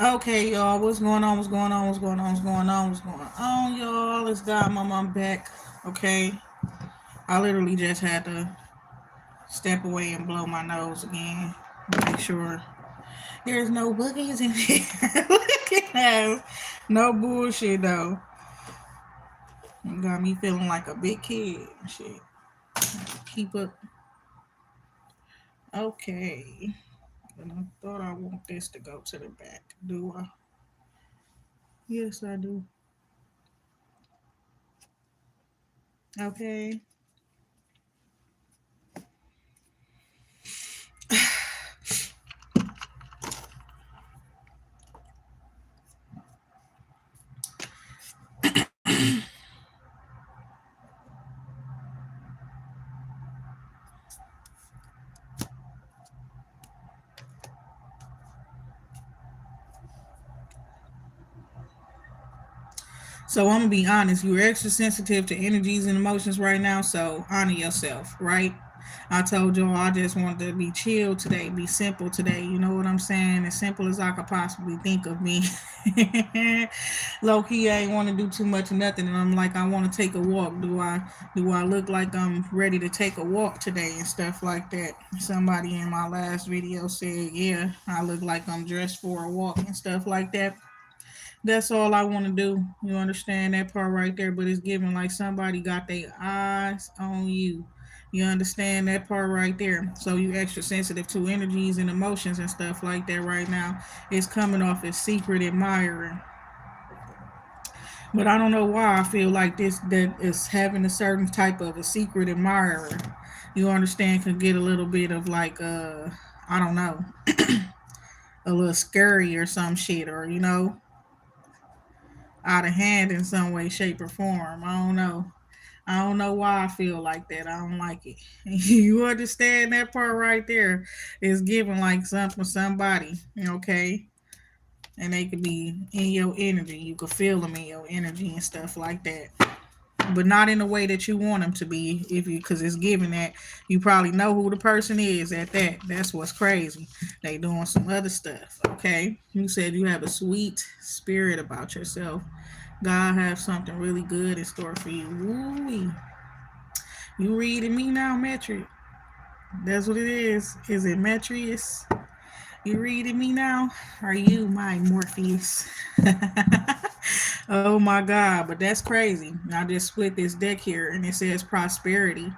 Okay, y'all, what's going on? What's going on? What's going on? What's going on? What's going on, y'all? It's God Mama. I'm back. Okay, I literally just had to step away and blow my nose again. Make sure there's no boogies in here. Look at that. No bullshit though. You got me feeling like a big kid. Shit. Keep up. Okay. And I thought I want this to go to the back. Do I? Yes, I do. Okay. So I'm gonna be honest, you're extra sensitive to energies and emotions right now, so honor yourself, right? I told y'all I just wanted to be chill today, be simple today. You know what I'm saying? As simple as I could possibly think of me. Low key, I ain't want to do too much of nothing, and I'm like, I want to take a walk. Do I look like I'm ready to take a walk today and stuff like that? Somebody in my last video said, yeah, I look like I'm dressed for a walk and stuff like that. That's all I want to do. You understand that part right there? But it's giving like somebody got their eyes on you. You understand that part right there? So you extra sensitive to energies and emotions and stuff like that right now. It's coming off as secret admiring. But I don't know why I feel like this that is having a certain type of a secret admirer. You understand can get a little bit of like I don't know, a little scary or some shit or out of hand in some way, shape, or form. I don't know. I don't know why I feel like that. I don't like it. You understand that part right there? It's giving like something somebody, okay? And they could be in your energy. You could feel them in your energy and stuff like that. But not in the way that you want them to be, if you because it's given that you probably know who the person is at that. That's what's crazy. They doing some other stuff. Okay, you said you have a sweet spirit about yourself. God have something really good in store for you. Woo-wee. You reading me now, Metric? That's what it is. Is it Metrius? You reading me now? Are you my Morpheus? Oh my God, but that's crazy. I just split this deck here and it says prosperity.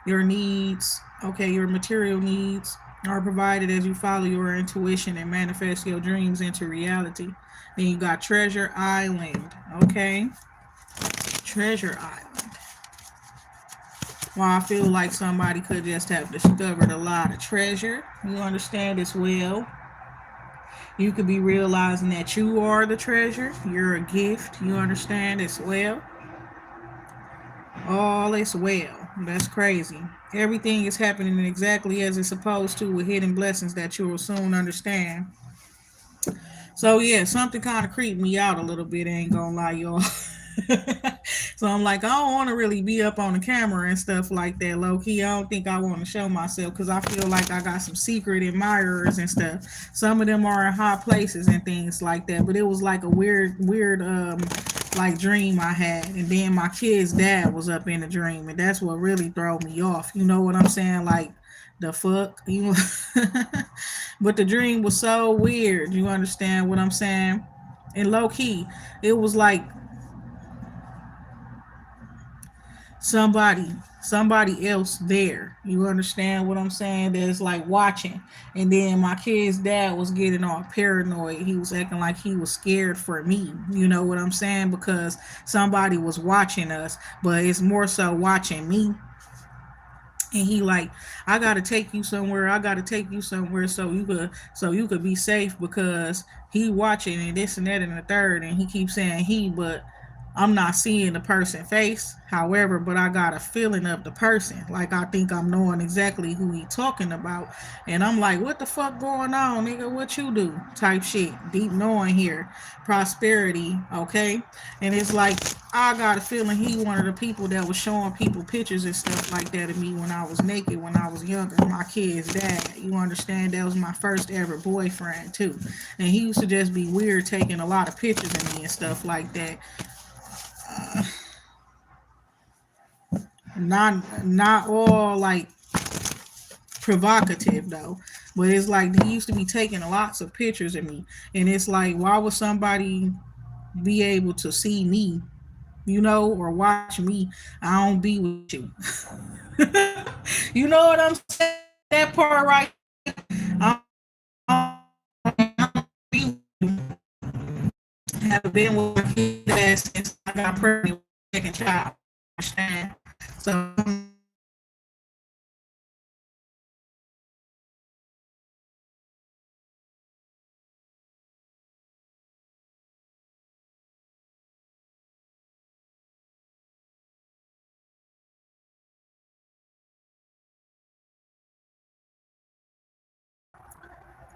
Your needs, okay, your material needs are provided as you follow your intuition and manifest your dreams into reality. Then you got Treasure Island, okay? Treasure Island. Well, I feel like somebody could just have discovered a lot of treasure. You understand as well. You could be realizing that you are the treasure. You're a gift. You understand as well. All is well. That's crazy. Everything is happening exactly as it's supposed to with hidden blessings that you will soon understand. So yeah, something kind of creeped me out a little bit. Ain't gonna lie, y'all. So I'm like, I don't want to really be up on the camera and stuff like that, low key. I don't think I want to show myself because I feel like I got some secret admirers and stuff. Some of them are in high places and things like that. But it was like a weird like dream I had, and then my kid's dad was up in the dream, and that's what really throw me off. You know what I'm saying? Like the fuck, you. But the dream was so weird. You understand what I'm saying? And low key, it was like somebody somebody else there. You understand what I'm saying? That's like watching. And then my kid's dad was getting all paranoid. He was acting like he was scared for me. You know what I'm saying? Because somebody was watching us, but it's more so watching me. And he like, I gotta take you somewhere. I gotta take you somewhere so you could be safe because he watching and this and that and the third. And he keeps saying he, but I'm not seeing the person face, however, but I got a feeling of the person. Like I think I'm knowing exactly who he talking about. And I'm like, what the fuck going on, nigga? What you do? Type shit. Deep knowing here. Prosperity, okay? And it's like I got a feeling he one of the people that was showing people pictures and stuff like that of me when I was naked, when I was younger. My kid's dad. You understand? That was my first ever boyfriend too. And he used to just be weird taking a lot of pictures of me and stuff like that. Not all like provocative though, but it's like he used to be taking lots of pictures of me, and it's like why would somebody be able to see me, or watch me? I don't be with you. You know what I'm saying? That part right. I don't be with you. Have been with my kid since I got pregnant with my second child. Understand? So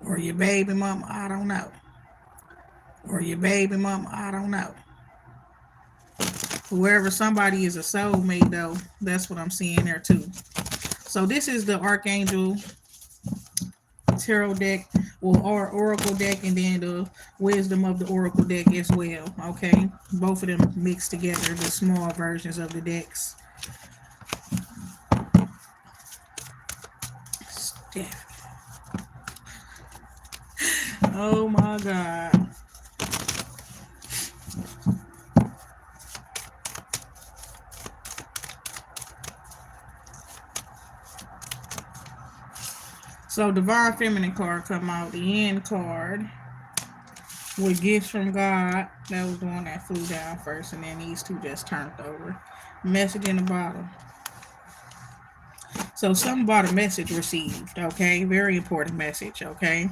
or your baby mama, I don't know. Or your baby mama, I don't know. Whoever somebody is a soulmate though, that's what I'm seeing there too. So this is the Archangel Tarot deck, or Oracle deck, and then the Wisdom of the Oracle deck as well. Okay, both of them mixed together, the small versions of the decks. Oh my God. So Divine Feminine card come out, the End card with gifts from God. That was the one that flew down first, and then these two just turned over. Message in the bottom. So something about a message received, okay? Very important message, okay?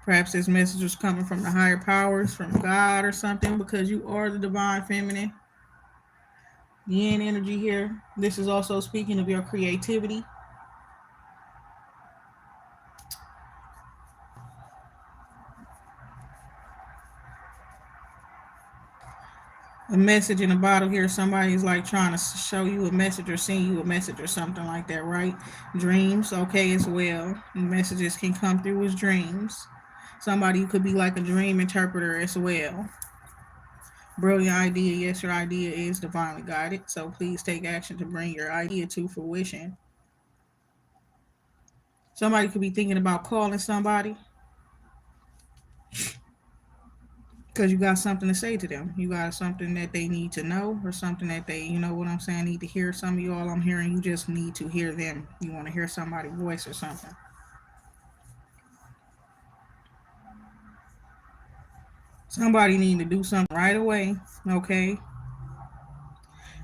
Perhaps this message was coming from the higher powers, from God or something, because you are the divine feminine. Yin energy here. This is also speaking of your creativity. A message in a bottle here. Somebody's like trying to show you a message or send you a message or something like that, right? Dreams, okay, as well. Messages can come through as dreams. Somebody could be like a dream interpreter as well. Brilliant idea. Yes, your idea is divinely guided. So please take action to bring your idea to fruition. Somebody could be thinking about calling somebody because you got something to say to them. You got something that they need to know, or something that they, you know what I'm saying, need to hear. Some of y'all I'm hearing you just need to hear them. You want to hear somebody's voice or something. Somebody need to do something right away. Okay,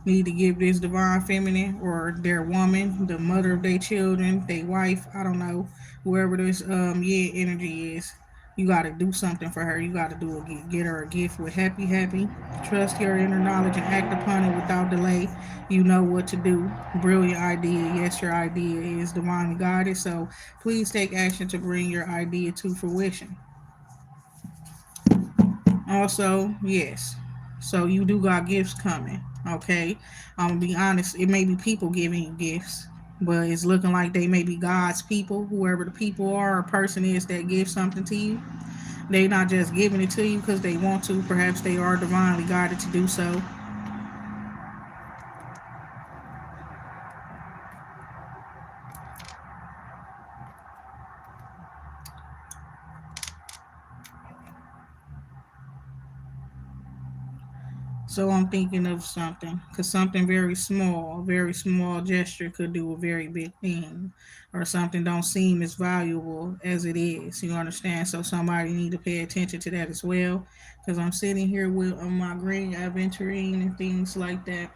need to give this divine feminine or their woman, the mother of their children, their wife, I don't know, whoever this yeah energy is. You got to do something for her. You got to do a get her a gift with happy. Trust your inner knowledge and act upon it without delay. You know what to do. Brilliant idea. Yes, your idea is divinely guided. So please take action to bring your idea to fruition. Also, yes. So you do got gifts coming. Okay. I'm gonna be honest, it may be people giving you gifts, but it's looking like they may be God's people, whoever the people are or person is that gives something to you. They not just giving it to you because they want to. Perhaps they are divinely guided to do so. So I'm thinking of something, because something very small gesture could do a very big thing, or something don't seem as valuable as it is. You understand? So somebody need to pay attention to that as well, because I'm sitting here with on my green aventurine and things like that,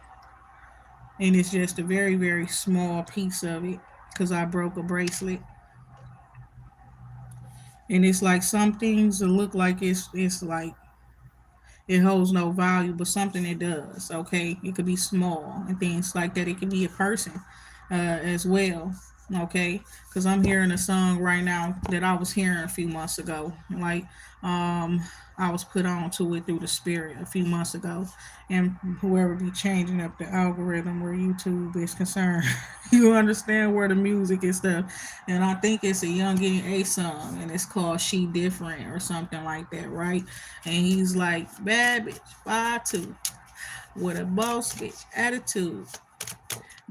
and it's just a very small piece of it, because I broke a bracelet, and it's like some things that look like it's like it holds no value, but something it does. Okay, it could be small and things like that. It could be a person as well. Okay, because I'm hearing a song right now that I was hearing a few months ago. Like, um, I was put on to it through the spirit a few months ago, and whoever be changing up the algorithm where YouTube is concerned, you understand where the music and stuff. And I think it's a Young A song, and it's called "She Different" or something like that, right? And he's like, "Bad bitch, 5'2", with a boss bitch attitude.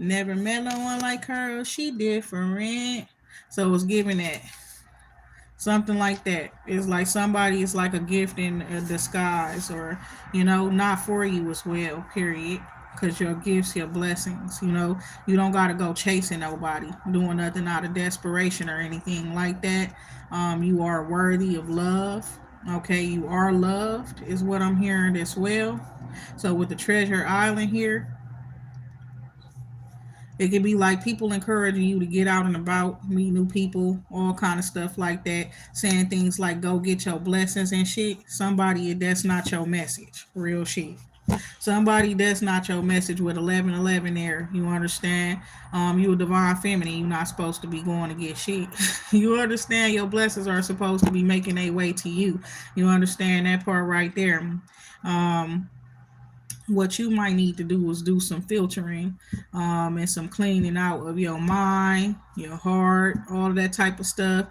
Never met no one like her. She different." So it's giving that something like that. It's like somebody is like a gift in a disguise, or not for you as well. Period. Because your gifts, your blessings, you don't gotta go chasing nobody, doing nothing out of desperation or anything like that. You are worthy of love. Okay, you are loved, is what I'm hearing as well. So with the Treasure Island here, it could be like people encouraging you to get out and about, meet new people, all kind of stuff like that, saying things like "go get your blessings" and shit. Somebody that's not your message, real shit. Somebody that's not your message with 1111 there. You understand? You a divine feminine. You're not supposed to be going to get shit. You understand? Your blessings are supposed to be making their way to you. You understand that part right there? Um, what you might need to do is do some filtering, and some cleaning out of your mind, your heart, all of that type of stuff.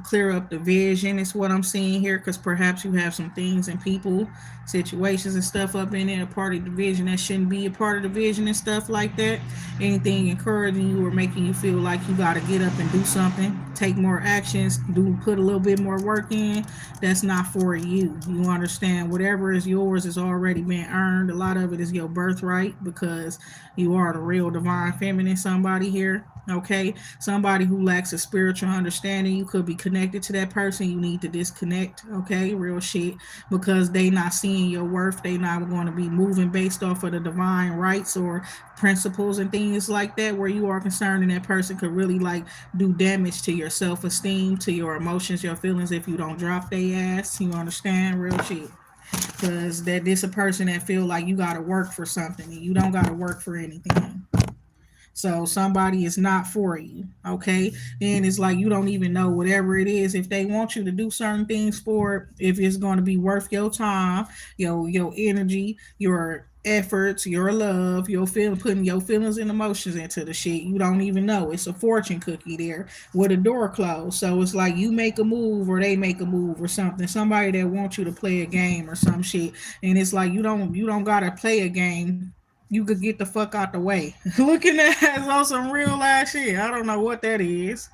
Clear up the vision is what I'm seeing here, because perhaps you have some things and people, situations and stuff up in there, a part of the vision that shouldn't be a part of the vision and stuff like that. Anything encouraging you or making you feel like you got to get up and do something, take more actions, put a little bit more work in, that's not for you. You understand? Whatever is yours has already been earned. A lot of it is your birthright, because you are the real divine feminine. Somebody here, okay? Somebody who lacks a spiritual understanding, you could be connected to that person. You need to disconnect, okay? Real shit, because they not seeing your worth. They not going to be moving based off of the divine rights or principles and things like that, where you are concerned, and that person could really like do damage to your self-esteem, to your emotions, your feelings, if you don't drop their ass. You understand? Real shit. Because that this a person that feel like you gotta work for something, and you don't gotta work for anything. So somebody is not for you, okay? Then it's like you don't even know whatever it is, if they want you to do certain things for it, if it's going to be worth your time, your energy, your efforts, your love, your feeling, putting your feelings and emotions into the shit. You don't even know. It's a fortune cookie there with a door closed. So it's like you make a move or they make a move or something. Somebody that wants you to play a game or some shit. And it's like you don't gotta play a game. You could get the fuck out the way. Looking at on some real ass shit. I don't know what that is.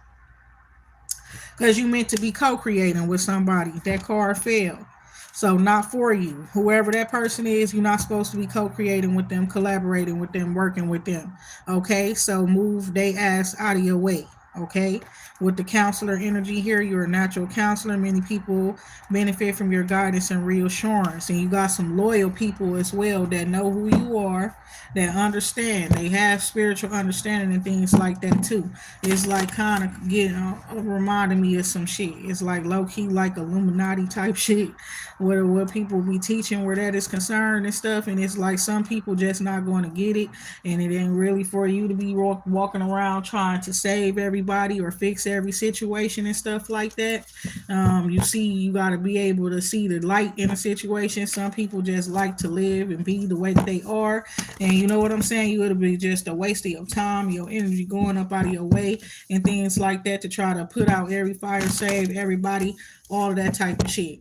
Because you meant to be co-creating with somebody. That card fell. So not for you. Whoever that person is, you're not supposed to be co-creating with them, collaborating with them, working with them. Okay, so move they ass out of your way. Okay, with the counselor energy here, you're a natural counselor. Many people benefit from your guidance and reassurance, and you got some loyal people as well that know who you are, that understand. They have spiritual understanding and things like that too. It's like kind of getting reminding me of some shit. It's like low key like Illuminati type shit, where what people be teaching where that is concerned and stuff. And it's like some people just not going to get it, and it ain't really for you to be walking around trying to save everybody or fix every situation and stuff like that. You see, you got to be able to see the light in a situation. Some people just like to live and be the way that they are, and you know what I'm saying? You would be just a waste of your time, your energy going up out of your way and things like that to try to put out every fire, save everybody, all of that type of shit.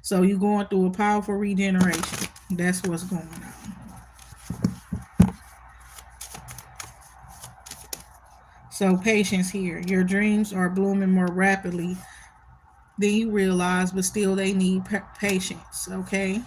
So you going through a powerful regeneration. That's what's going on. So patience here. Your dreams are blooming more rapidly than you realize, but still they need patience. Okay.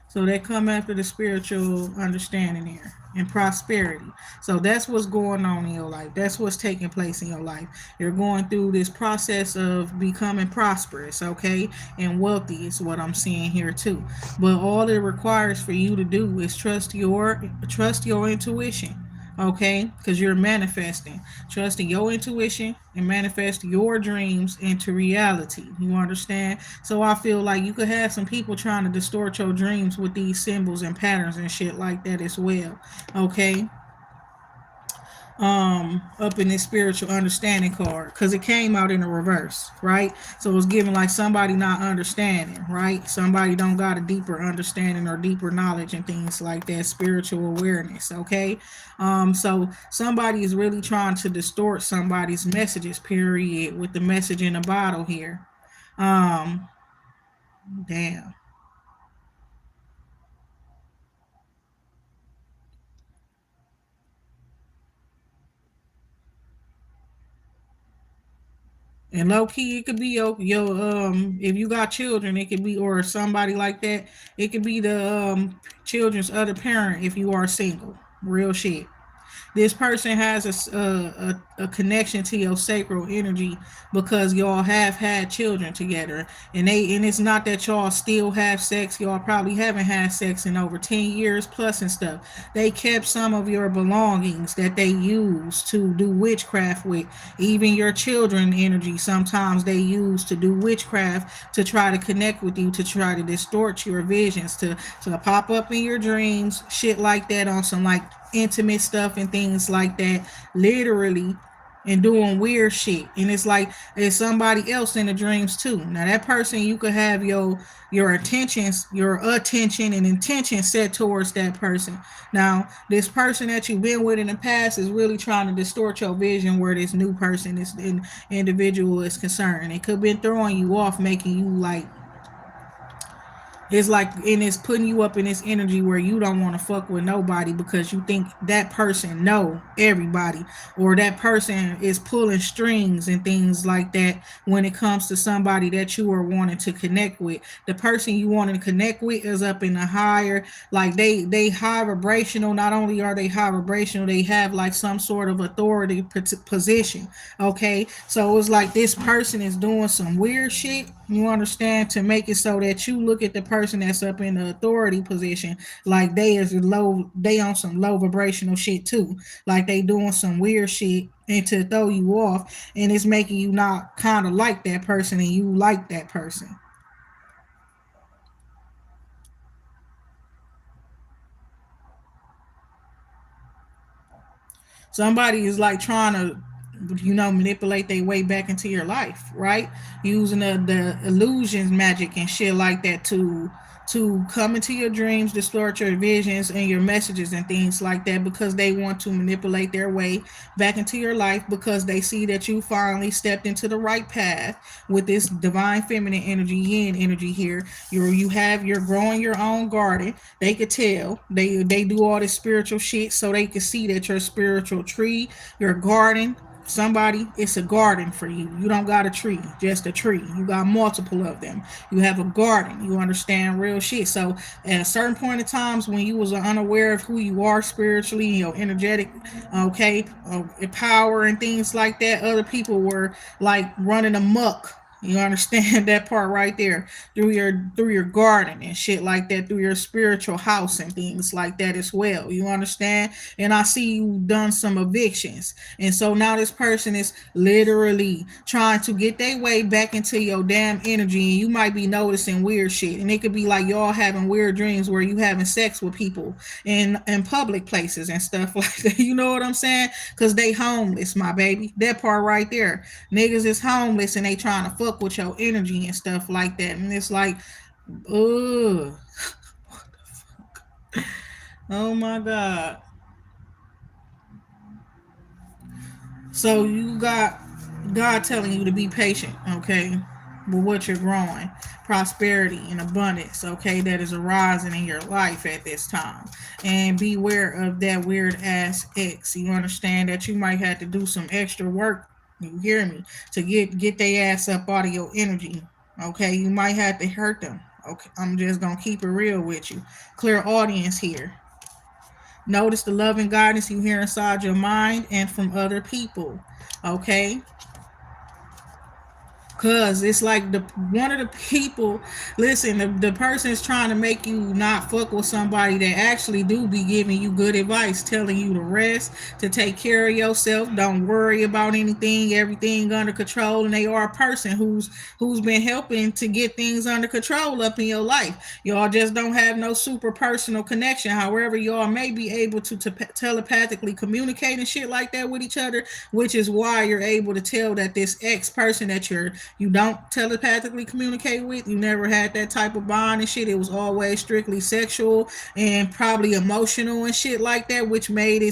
So they come after the spiritual understanding here and prosperity. So that's what's going on in your life. That's what's taking place in your life. You're going through this process of becoming prosperous, okay? And wealthy is what I'm seeing here too. But all it requires for you to do is trust your intuition. Okay, because you're manifesting, trusting your intuition and manifest your dreams into reality. You understand? So I feel like you could have some people trying to distort your dreams with these symbols and patterns and shit like that as well. Okay, up in this spiritual understanding card because it came out in the reverse, right? So it's giving like somebody not understanding, right? Somebody don't got a deeper understanding or deeper knowledge and things like that, spiritual awareness. Okay, so somebody is really trying to distort somebody's messages, period, with the message in the bottle here. um Damn. And low key, it could be your if you got children, it could be, or somebody like that. It could be the children's other parent if you are single. Real shit. This person has a connection to your sacral energy because y'all have had children together, and it's not that y'all still have sex. Y'all probably haven't had sex in over 10 years plus and stuff. They kept some of your belongings that they use to do witchcraft with. Even your children energy sometimes they use to do witchcraft to try to connect with you, to try to distort your visions, to pop up in your dreams, shit like that, on some like intimate stuff and things like that, literally, and doing weird shit. And it's like it's somebody else in the dreams too. Now that person, you could have your attention and intention set towards that person. Now this person that you've been with in the past is really trying to distort your vision where this new person, this individual is concerned. It could have been throwing you off, making you like, it's like, and it's putting you up in this energy where you don't want to fuck with nobody because you think that person know everybody, or that person is pulling strings and things like that when it comes to somebody that you are wanting to connect with. The person you want to connect with is up in the higher, like they high vibrational. Not only are they high vibrational, they have like some sort of authority position. Okay, so it's like this person is doing some weird shit, you understand, to make it so that you look at the person that's up in the authority position like they on some low vibrational shit too, like they doing some weird shit, and to throw you off, and it's making you not kind of like that person and you like that person. Somebody is like trying to, manipulate their way back into your life, right? Using the illusions, magic, and shit like that to come into your dreams, distort your visions and your messages and things like that, because they want to manipulate their way back into your life because they see that you finally stepped into the right path with this divine feminine energy, yin energy here. You're growing your own garden. They could tell. They do all this spiritual shit so they could see that your spiritual tree, your garden, somebody, it's a garden for you. You don't got a tree, just a tree. You got multiple of them. You have a garden. You understand real shit. So at a certain point in times when you was unaware of who you are spiritually, energetic, okay, power and things like that, other people were like running amok. You understand that part right there, through your garden and shit like that, through your spiritual house and things like that as well. You understand? And I see you done some evictions. And so now this person is literally trying to get their way back into your damn energy. And you might be noticing weird shit. And it could be like y'all having weird dreams where you having sex with people in public places and stuff like that. You know what I'm saying? Because they homeless, my baby. That part right there. Niggas is homeless and they trying to fuck with your energy and stuff like that. And it's like, ugh. Oh my God. So you got God telling you to be patient, okay, with what you're growing, prosperity and abundance, okay, that is arising in your life at this time, and beware of that weird ass ex. You understand that you might have to do some extra work. You hear me? To get their ass up out of your energy. Okay, you might have to hurt them. Okay, I'm just gonna keep it real with you. Clear audience here. Notice the love and guidance you hear inside your mind and from other people. Okay? Cause it's like the one of the people, listen, the person's trying to make you not fuck with somebody that actually do be giving you good advice, telling you to rest, to take care of yourself, don't worry about anything, everything under control, and they are a person who's been helping to get things under control up in your life. Y'all just don't have no super personal connection. However, y'all may be able to telepathically communicate and shit like that with each other, which is why you're able to tell that this ex person that you don't telepathically communicate with, you never had that type of bond and shit. It was always strictly sexual and probably emotional and shit like that, which made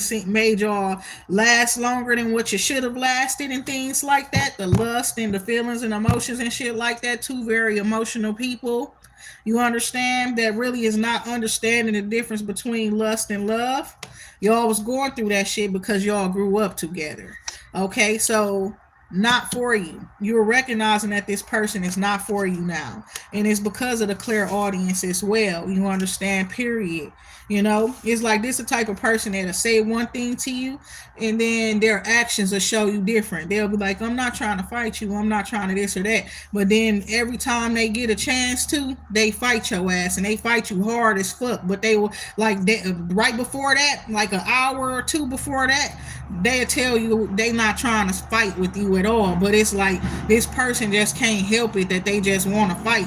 y'all last longer than what you should have lasted and things like that. The lust and the feelings and emotions and shit like that. Two very emotional people. You understand that really is not understanding the difference between lust and love. Y'all was going through that shit because y'all grew up together. Okay, so not for you. You're recognizing that this person is not for you now. And it's because of the clear audience as well. You understand, period. You know, it's like this the type of person that'll say one thing to you and then their actions will show you different. They'll be like, I'm not trying to fight you, I'm not trying to this or that. But then every time they get a chance to, they fight your ass and they fight you hard as fuck. But they will like right before that, like an hour or two before that, they'll tell you they not trying to fight with you at all. But it's like this person just can't help it that they just want to fight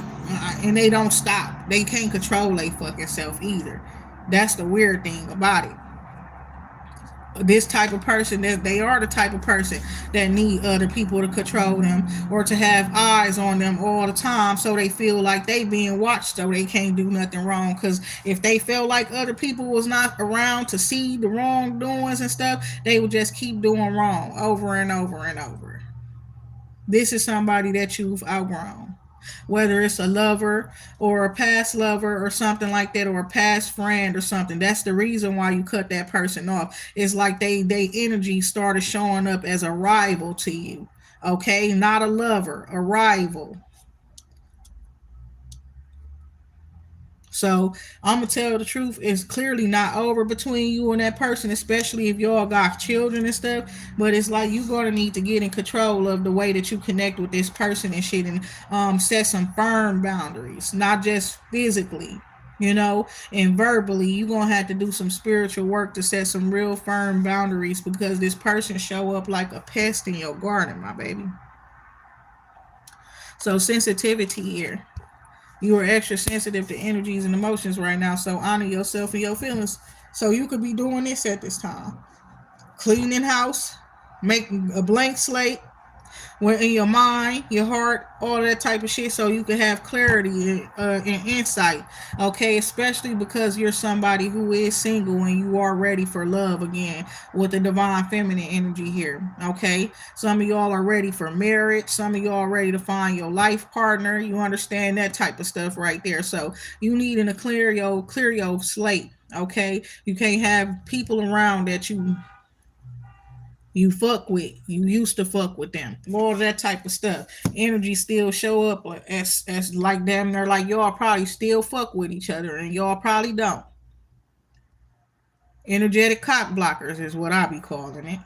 and they don't stop. They can't control their fucking self either. That's the weird thing about it. This type of person, that they are the type of person that need other people to control them or to have eyes on them all the time, so they feel like they being watched, so they can't do nothing wrong. Because if they felt like other people was not around to see the wrongdoings and stuff, they would just keep doing wrong over and over and over. This is somebody that you've outgrown, whether it's a lover or a past lover or something like that, or a past friend or something. That's the reason why you cut that person off. It's like they energy started showing up as a rival to you. Okay, not a lover, a rival. So I'm gonna tell the truth. It's clearly not over between you and that person, especially if y'all got children and stuff. But it's like you gonna need to get in control of the way that you connect with this person and shit, and set some firm boundaries, not just physically. You know, and verbally, you gonna have to do some spiritual work to set some real firm boundaries because this person show up like a pest in your garden, my baby. So sensitivity here. You are extra sensitive to energies and emotions right now, so honor yourself and your feelings. So you could be doing this at this time. Cleaning house, making a blank slate, when in your mind, your heart, all that type of shit, so you can have clarity and insight. Okay, especially because you're somebody who is single and you are ready for love again with the divine feminine energy here. Okay, some of y'all are ready for marriage. Some of y'all are ready to find your life partner. You understand that type of stuff right there. So you need to clear your slate. Okay, you can't have people around that you fuck with, you used to fuck with them, all that type of stuff. Energy still show up as like them. They're like y'all probably still fuck with each other and y'all probably don't. Energetic cock blockers is what I be calling it.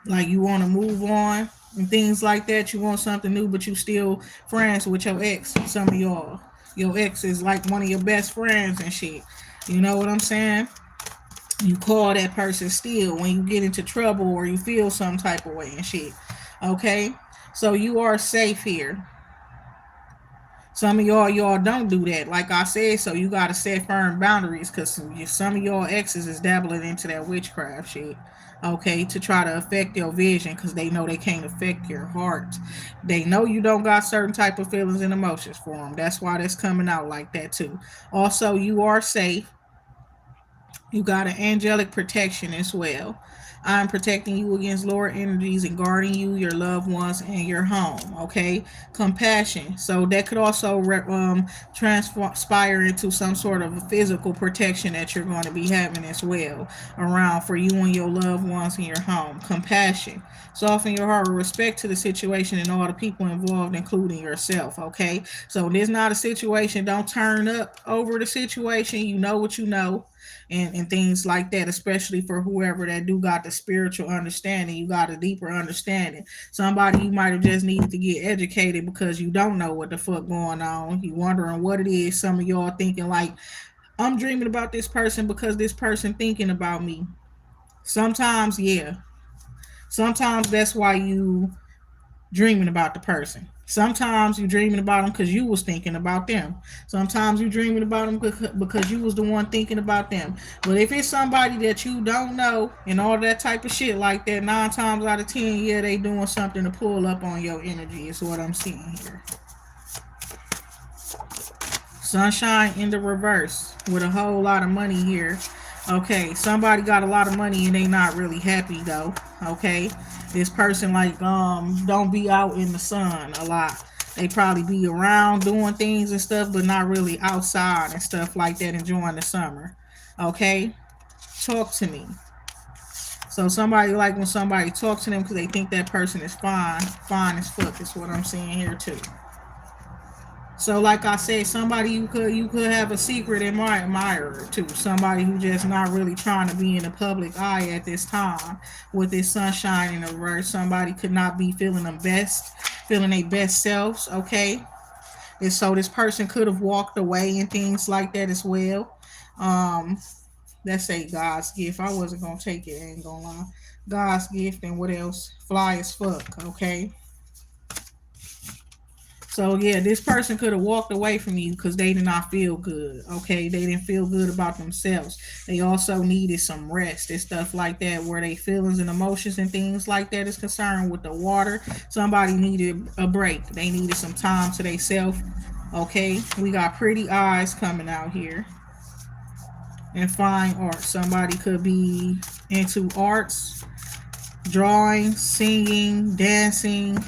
Like you want to move on and things like that. You want something new, but you still friends with your ex. Some of y'all, your ex is like one of your best friends and shit. You know what I'm saying? You call that person still when you get into trouble or you feel some type of way and shit. Okay? So you are safe here. Some of y'all don't do that, like I said. So you gotta set firm boundaries because some of y'all exes is dabbling into that witchcraft shit. Okay, to try to affect your vision because they know they can't affect your heart. They know you don't got certain type of feelings and emotions for them. That's why that's coming out like that too. Also, you are safe. You got an angelic protection as well. I'm protecting you against lower energies and guarding you, your loved ones, and your home. Okay, compassion. So that could also transpire into some sort of a physical protection that you're going to be having as well around for you and your loved ones in your home. Compassion. Soften your heart with respect to the situation and all the people involved, including yourself. Okay, so there's not a situation. Don't turn up over the situation. You know what you know. and things like that, especially for whoever that do got the spiritual understanding. You got a deeper understanding. Somebody you might have just needed to get educated because you don't know what the fuck going on. You wondering what it is. Some of y'all thinking like, I'm dreaming about this person because this person thinking about me. Sometimes, yeah. Sometimes that's why you dreaming about the person. Sometimes you dreaming about them because you was thinking about them. Sometimes you dreaming about them because you was the one thinking about them. But if it's somebody that you don't know and all that type of shit like that, 9 times out of 10, yeah, they doing something to pull up on your energy. Is what I'm seeing here. Sunshine in the reverse with a whole lot of money here. Okay, somebody got a lot of money and they not really happy though. Okay, this person like don't be out in the sun a lot. They probably be around doing things and stuff, but not really outside and stuff like that, enjoying the summer. Okay, talk to me. So somebody like when somebody talks to them because they think that person is fine as fuck. Is what I'm seeing here too. So, like I said, somebody you could have a secret admirer to. Somebody who just not really trying to be in the public eye at this time with this sunshine in the reverse. Somebody could not be feeling them best, feeling their best selves. Okay, and so this person could have walked away and things like that as well. Um, let's say God's gift. I wasn't gonna take it. I ain't gonna lie. God's gift and what else? Fly as fuck. Okay. So yeah, this person could have walked away from you because they did not feel good. Okay, they didn't feel good about themselves. They also needed some rest and stuff like that, where they feelings and emotions and things like that is concerned with the water. Somebody needed a break. They needed some time to themselves. Okay, we got pretty eyes coming out here and fine art. Somebody could be into arts, drawing, singing, dancing,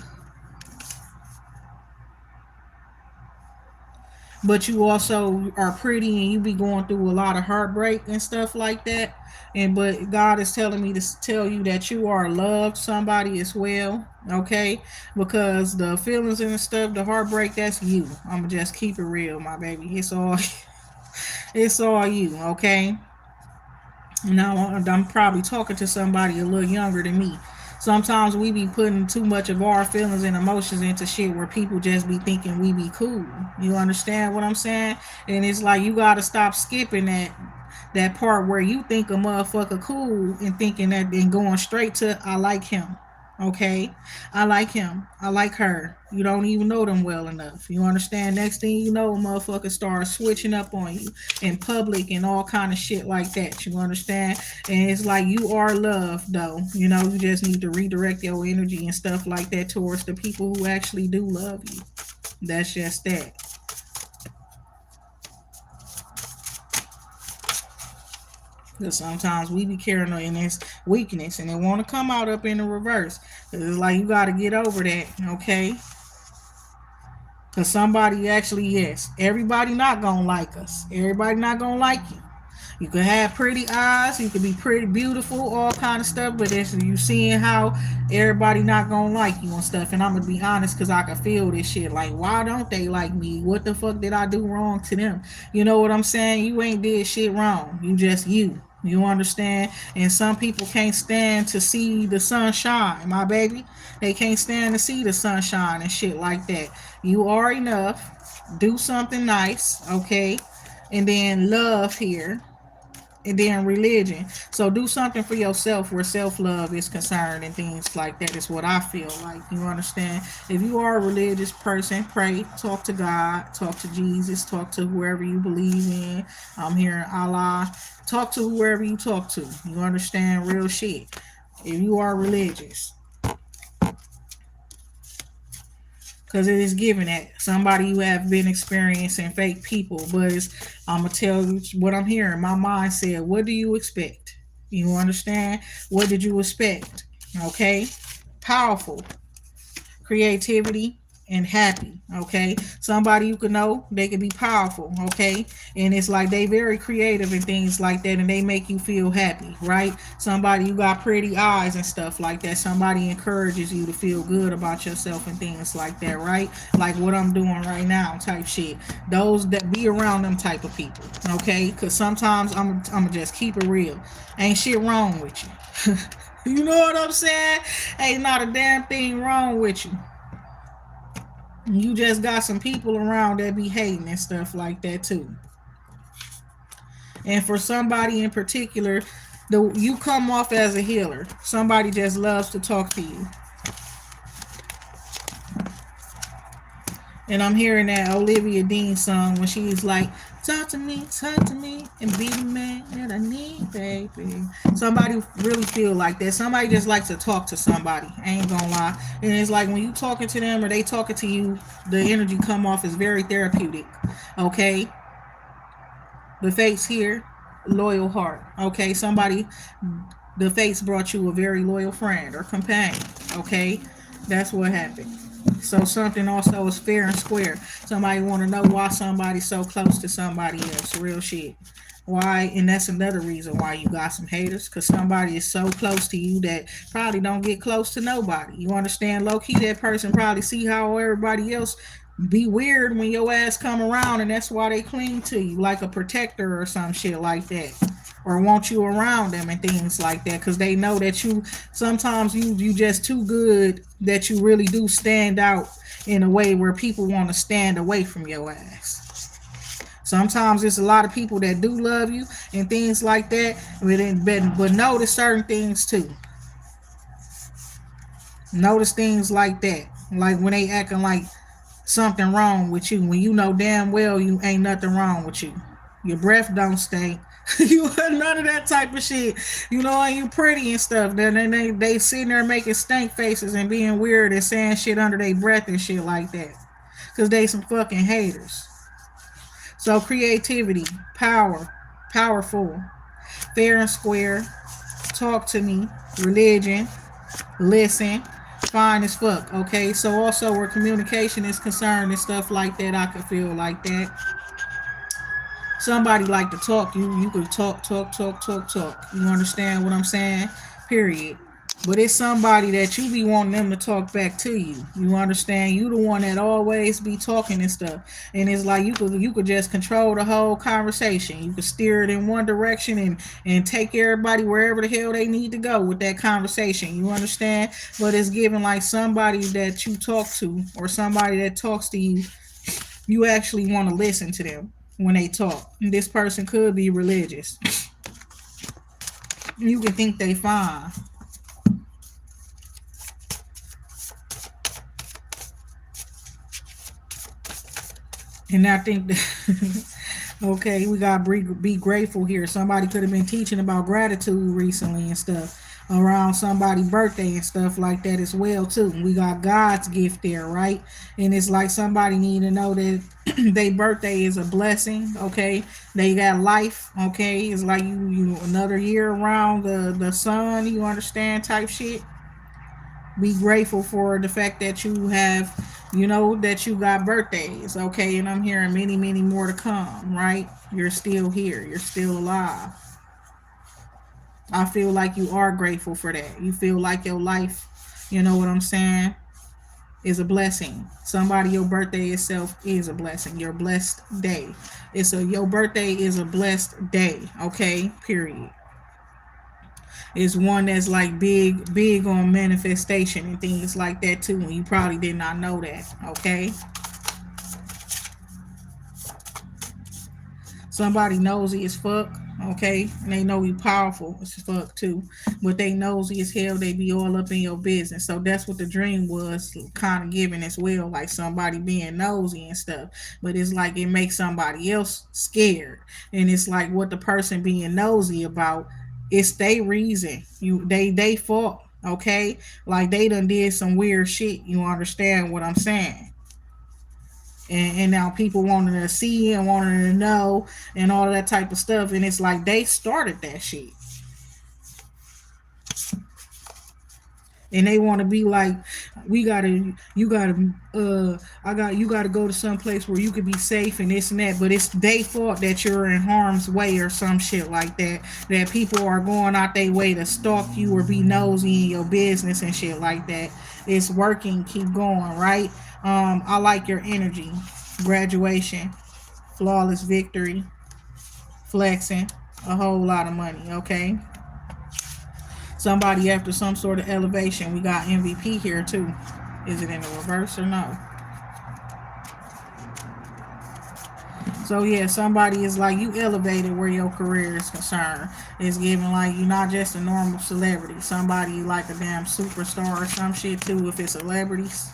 but you also are pretty and you be going through a lot of heartbreak and stuff like that. And but God is telling me to tell you that you are loved somebody as well. Okay, because the feelings and the stuff, the heartbreak, that's you. I'm gonna just keep it real, my baby. It's all you. Okay. Now I'm probably talking to somebody a little younger than me. Sometimes we be putting too much of our feelings and emotions into shit where people just be thinking we be cool. You understand what I'm saying? And it's like you gotta stop skipping that part where you think a motherfucker cool and thinking that and going straight to I like him. Okay, I like him. I like her. You don't even know them well enough. You understand? Next thing you know, a motherfucker starts switching up on you in public and all kind of shit like that. You understand? And it's like you are loved though. You know, you just need to redirect your energy and stuff like that towards the people who actually do love you. That's just that. Because sometimes we be carrying in this weakness and they want to come out up in the reverse. It's like you got to get over that, okay? Because somebody actually, yes, everybody not going to like us. Everybody not going to like you. You could have pretty eyes, you could be pretty beautiful, all kind of stuff, but it's you seeing how everybody not gonna like you and stuff. And I'm gonna be honest, cause I can feel this shit. Like, why don't they like me? What the fuck did I do wrong to them? You know what I'm saying? You ain't did shit wrong. You just you. You understand? And some people can't stand to see the sunshine, my baby. They can't stand to see the sunshine and shit like that. You are enough. Do something nice, okay? And then love here and then religion. So do something for yourself where self love is concerned and things like that is what I feel like. You understand? If you are a religious person, pray, talk to God, talk to Jesus, talk to whoever you believe in. I'm hearing Allah. Talk to whoever you talk to. You understand? Real shit. If you are religious. Because it is given that somebody you have been experiencing fake people, but I'm gonna tell you what I'm hearing. My mind said, "What do you expect?" You understand? What did you expect? Okay, powerful creativity and happy. Okay, somebody you can know, they can be powerful. Okay, and it's like they very creative and things like that, and they make you feel happy, right? Somebody you got pretty eyes and stuff like that. Somebody encourages you to feel good about yourself and things like that, right? Like what I'm doing right now, type shit. Those that be around them type of people, okay? Because sometimes I'm just keep it real. Ain't shit wrong with you. You know what I'm saying? Ain't not a damn thing wrong with you. You just got some people around that be hating and stuff like that too. And for somebody in particular, you come off as a healer. Somebody just loves to talk to you. And I'm hearing that Olivia Dean song when she's like, talk to me, and be the man that I need, baby. Somebody really feel like that. Somebody just likes to talk to somebody. I ain't gonna lie. And it's like when you talking to them or they talking to you, the energy come off as very therapeutic. Okay? The face here, loyal heart. Okay? Somebody, the face brought you a very loyal friend or companion. Okay? That's what happened. So something also is fair and square. Somebody want to know why somebody's so close to somebody else. Real shit. Why? And that's another reason why you got some haters. Because somebody is so close to you that probably don't get close to nobody. You understand? Low key, that person probably see how everybody else be weird when your ass come around, and that's why they cling to you like a protector or some shit like that, or want you around them and things like that, because they know that you sometimes you just too good, that you really do stand out in a way where people want to stand away from your ass. Sometimes there's a lot of people that do love you and things like that, but notice certain things too. Notice things like that, like when they acting like something wrong with you when you know damn well you ain't nothing wrong with you. Your breath don't stink. You none of that type of shit. You know, and you pretty and stuff. Then they sitting there making stank faces and being weird and saying shit under their breath and shit like that. Cause they some fucking haters. So creativity, powerful, fair and square, talk to me, religion, listen, fine as fuck. Okay, so also where communication is concerned and stuff like that, I could feel like that. Somebody like to talk. You could talk. You understand what I'm saying? Period. But it's somebody that you be wanting them to talk back to you. You understand? You the one that always be talking and stuff. And it's like you could just control the whole conversation. You could steer it in one direction and take everybody wherever the hell they need to go with that conversation. You understand? But it's given like somebody that you talk to or somebody that talks to you, you actually want to listen to them when they talk. And this person could be religious. You can think they fine. And I think that okay, we gotta be grateful here. Somebody could have been teaching about gratitude recently and stuff around somebody's birthday and stuff like that as well too. We got God's gift there, right? And it's like somebody need to know that their birthday is a blessing. Okay, they got life. Okay, it's like you another year around the sun. You understand type shit. Be grateful for the fact that you have, that you got birthdays, okay? And I'm hearing many more to come, right? You're still here, you're still alive. I feel like you are grateful for that. You feel like your life, you know what I'm saying, is a blessing. Somebody, your birthday itself is a blessing. Your blessed day. Your birthday is a blessed day, okay? Period. Is one that's like big on manifestation and things like that too, and you probably did not know that. Okay, somebody nosy as fuck. Okay, and they know you powerful as fuck too, but they nosy as hell. They be all up in your business. So that's what the dream was kind of giving as well, like somebody being nosy and stuff. But it's like it makes somebody else scared, and it's like what the person being nosy about. It's their reason. They fault. Okay, like they done did some weird shit. You understand what I'm saying? And now people wanting to see and wanting to know and all of that type of stuff, and it's like they started that shit. And they want to be like, we gotta, you gotta, you gotta go to some place where you could be safe and this and that. But it's they fault that you're in harm's way or some shit like that. That people are going out their way to stalk you or be nosy in your business and shit like that. It's working. Keep going, right? I like your energy. Graduation, flawless victory, flexing, a whole lot of money. Okay. Somebody after some sort of elevation. We got MVP here too. Is it in the reverse or no? So yeah, somebody is like you elevated where your career is concerned. It's giving like you're not just a normal celebrity. Somebody like a damn superstar or some shit too. If it's celebrities,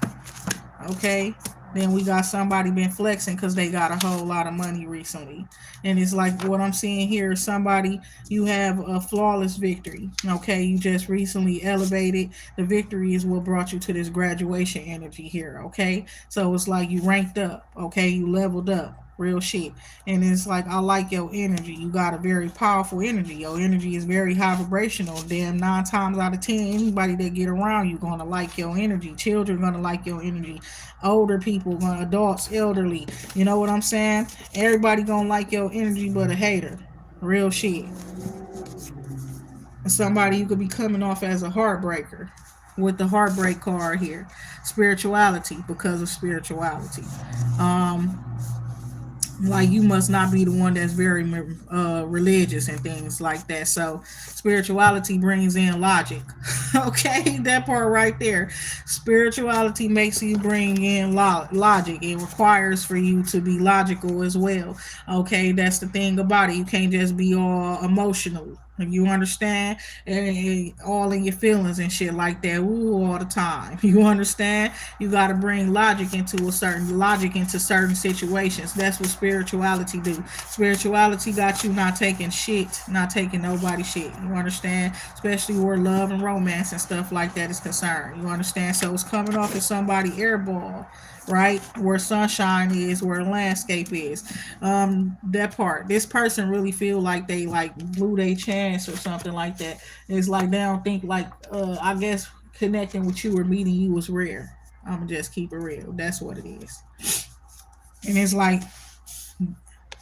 okay. Then we got somebody been flexing because they got a whole lot of money recently. And it's like what I'm seeing here is somebody, you have a flawless victory. Okay, you just recently elevated. The victory is what brought you to this graduation energy here. Okay, so it's like you ranked up. Okay, you leveled up. Real shit. And it's like, I like your energy. You got a very powerful energy. Your energy is very high vibrational. Damn, 9 times out of 10, anybody that get around you gonna like your energy. Children gonna like your energy. Older people, adults, elderly. You know what I'm saying? Everybody gonna like your energy but a hater. Real shit. And somebody you could be coming off as a heartbreaker with the heartbreak card here. Spirituality, because of spirituality. Um, like you must not be the one that's very religious and things like that. So spirituality brings in logic. Okay, that part right there. Spirituality makes you bring in logic. It requires for you to be logical as well. Okay, that's the thing about it. You can't just be all emotional. You understand? And all in your feelings and shit like that. Ooh, all the time. You understand? You got to bring logic into certain situations. That's what spirituality do. Spirituality got you not taking shit, not taking nobody shit. You understand? Especially where love and romance and stuff like that is concerned. You understand? So it's coming off as somebody airball, right? Where sunshine is, where landscape is. That part. This person really feel like they like blew their chance or something like that. It's like they don't think like I guess connecting with you or meeting you was rare. I'ma just keep it real. That's what it is. And it's like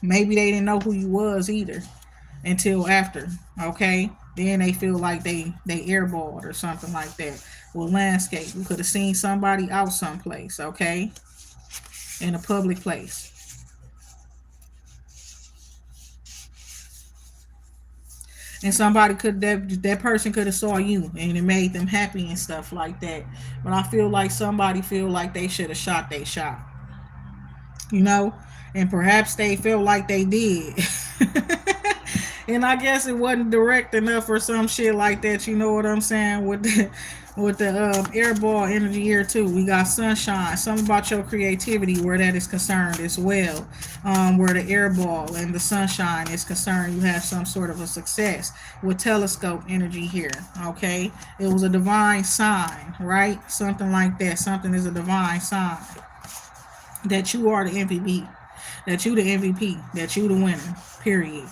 maybe they didn't know who you was either until after. Okay. Then they feel like they airballed or something like that. With landscape. You could have seen somebody out someplace, okay? In a public place. And somebody could that person could have saw you and it made them happy and stuff like that. But I feel like somebody feel like they should have shot they shot, you know, and perhaps they felt like they did. And I guess it wasn't direct enough or some shit like that. You know what I'm saying? With the airball energy here too, we got sunshine. Something about your creativity where that is concerned as well. Where the airball and the sunshine is concerned, you have some sort of a success with telescope energy here. Okay, it was a divine sign, right? Something like that. Something is a divine sign that you are the MVP, that you the MVP, that you the winner. Period.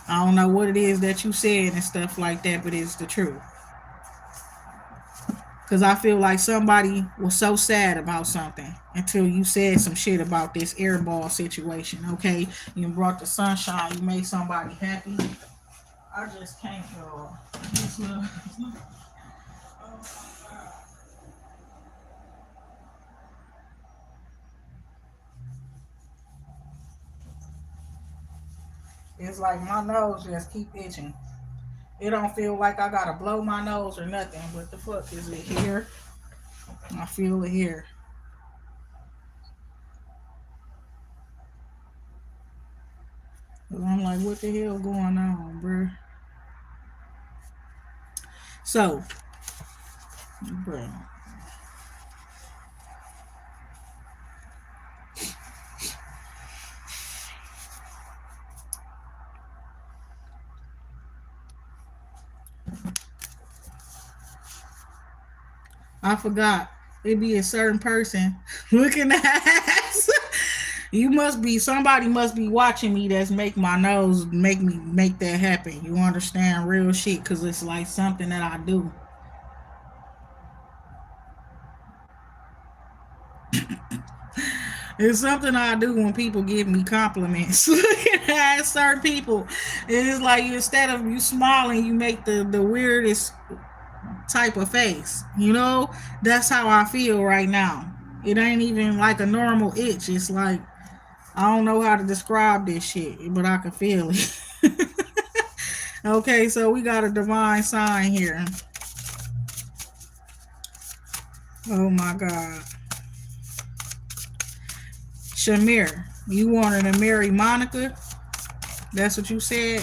I don't know what it is that you said and stuff like that, but it's the truth. Because I feel like somebody was so sad about something until you said some shit about this airball situation, okay? You brought the sunshine, you made somebody happy. I just can't, y'all. It's like my nose just keep itching. It don't feel like I gotta blow my nose or nothing, but the fuck is it here? I feel it here. 'Cause I'm like, what the hell going on, bruh? So, bruh, I forgot. It be a certain person looking at us. You must be somebody must be watching me that's make my nose make me make that happen. You understand? Real shit, cause it's like something that I do. It's something I do when people give me compliments. At certain people, it's like instead of you smiling, you make the weirdest type of face. You know, that's how I feel right now. It ain't even like a normal itch. It's like I don't know how to describe this shit, but I can feel it. Okay, so we got a divine sign here. Oh my God. Shamir, you wanted to marry Monica? That's what you said?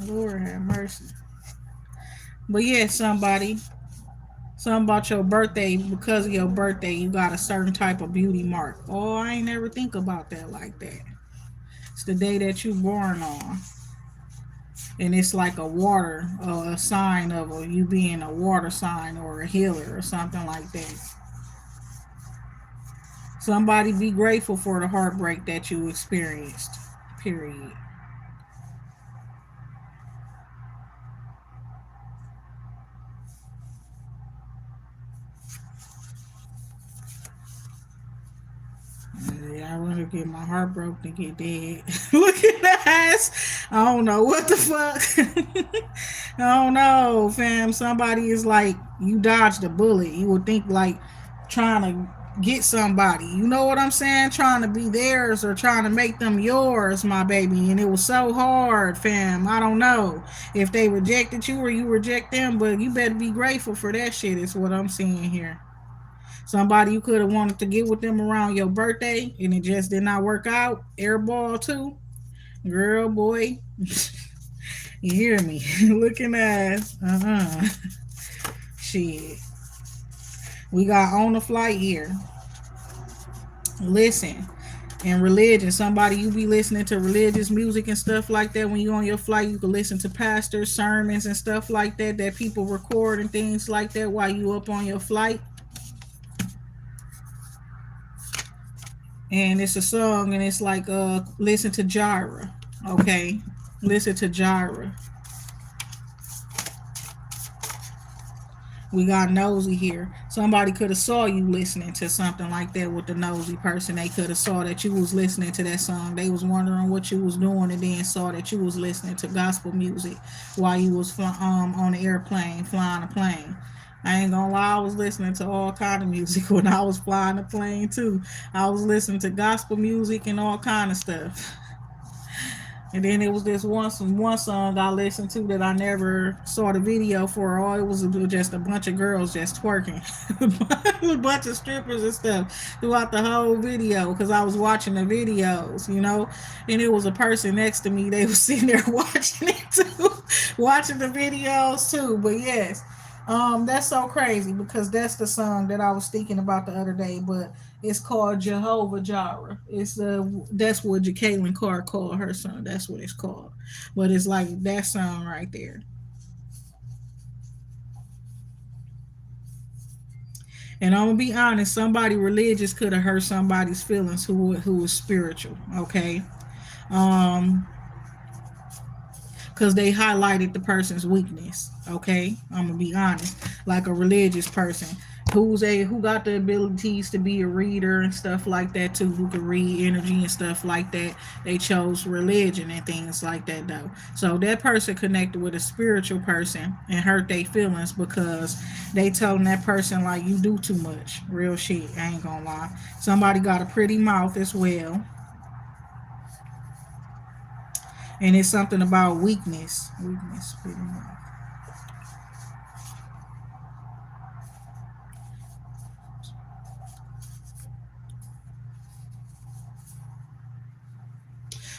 Lord have mercy. But yeah, something about your birthday, because of your birthday, you got a certain type of beauty mark. Oh, I ain't never think about that like that. It's the day that you born on. And it's like a water, a sign of you being a water sign or a healer or something like that. Somebody be grateful for the heartbreak that you experienced. Period. Yeah, I rather get my heart broke than get dead. Look at that ass. I don't know what the fuck. I don't know, fam. Somebody is like, you dodged a bullet. You would think like trying to get somebody. You know what I'm saying? Trying to be theirs or trying to make them yours, my baby. And it was so hard, fam. I don't know if they rejected you or you reject them, but you better be grateful for that shit, is what I'm seeing here. Somebody you could have wanted to get with them around your birthday and it just did not work out. Airball too. Girl, boy. You hear me? Looking at shit. We got on the flight here. Listen. And religion, somebody you be listening to religious music and stuff like that when you on your flight. You can listen to pastors sermons and stuff like that people record and things like that while you up on your flight. And it's a song and it's like listen to Gyra. Okay, listen to Gyra. We got nosy here. Somebody could have saw you listening to something like that with the nosy person. They could have saw that you was listening to that song. They was wondering what you was doing and then saw that you was listening to gospel music while you was on the airplane, flying a plane. I ain't gonna lie, I was listening to all kind of music when I was flying the plane too. I was listening to gospel music and all kind of stuff. And then it was this one song I listened to that I never saw the video for. All it was just a bunch of girls just twerking, a bunch of strippers and stuff throughout the whole video because I was watching the videos, you know. And it was a person next to me. They was sitting there watching it too, watching the videos too. But yes, that's so crazy because that's the song that I was thinking about the other day. But it's called Jehovah Jireh. It's that's what Jacqueline Carr called her son. That's what it's called. But it's like that song right there. And I'm gonna be honest, somebody religious could have hurt somebody's feelings who was spiritual. Okay. Um, because they highlighted the person's weakness. Okay, I'm gonna be honest. Like a religious person who got the abilities to be a reader and stuff like that too, who can read energy and stuff like that. They chose religion and things like that though. So that person connected with a spiritual person and hurt their feelings because they told that person like you do too much. Real shit. I ain't gonna lie. Somebody got a pretty mouth as well. And it's something about weakness. Weakness, pretty much.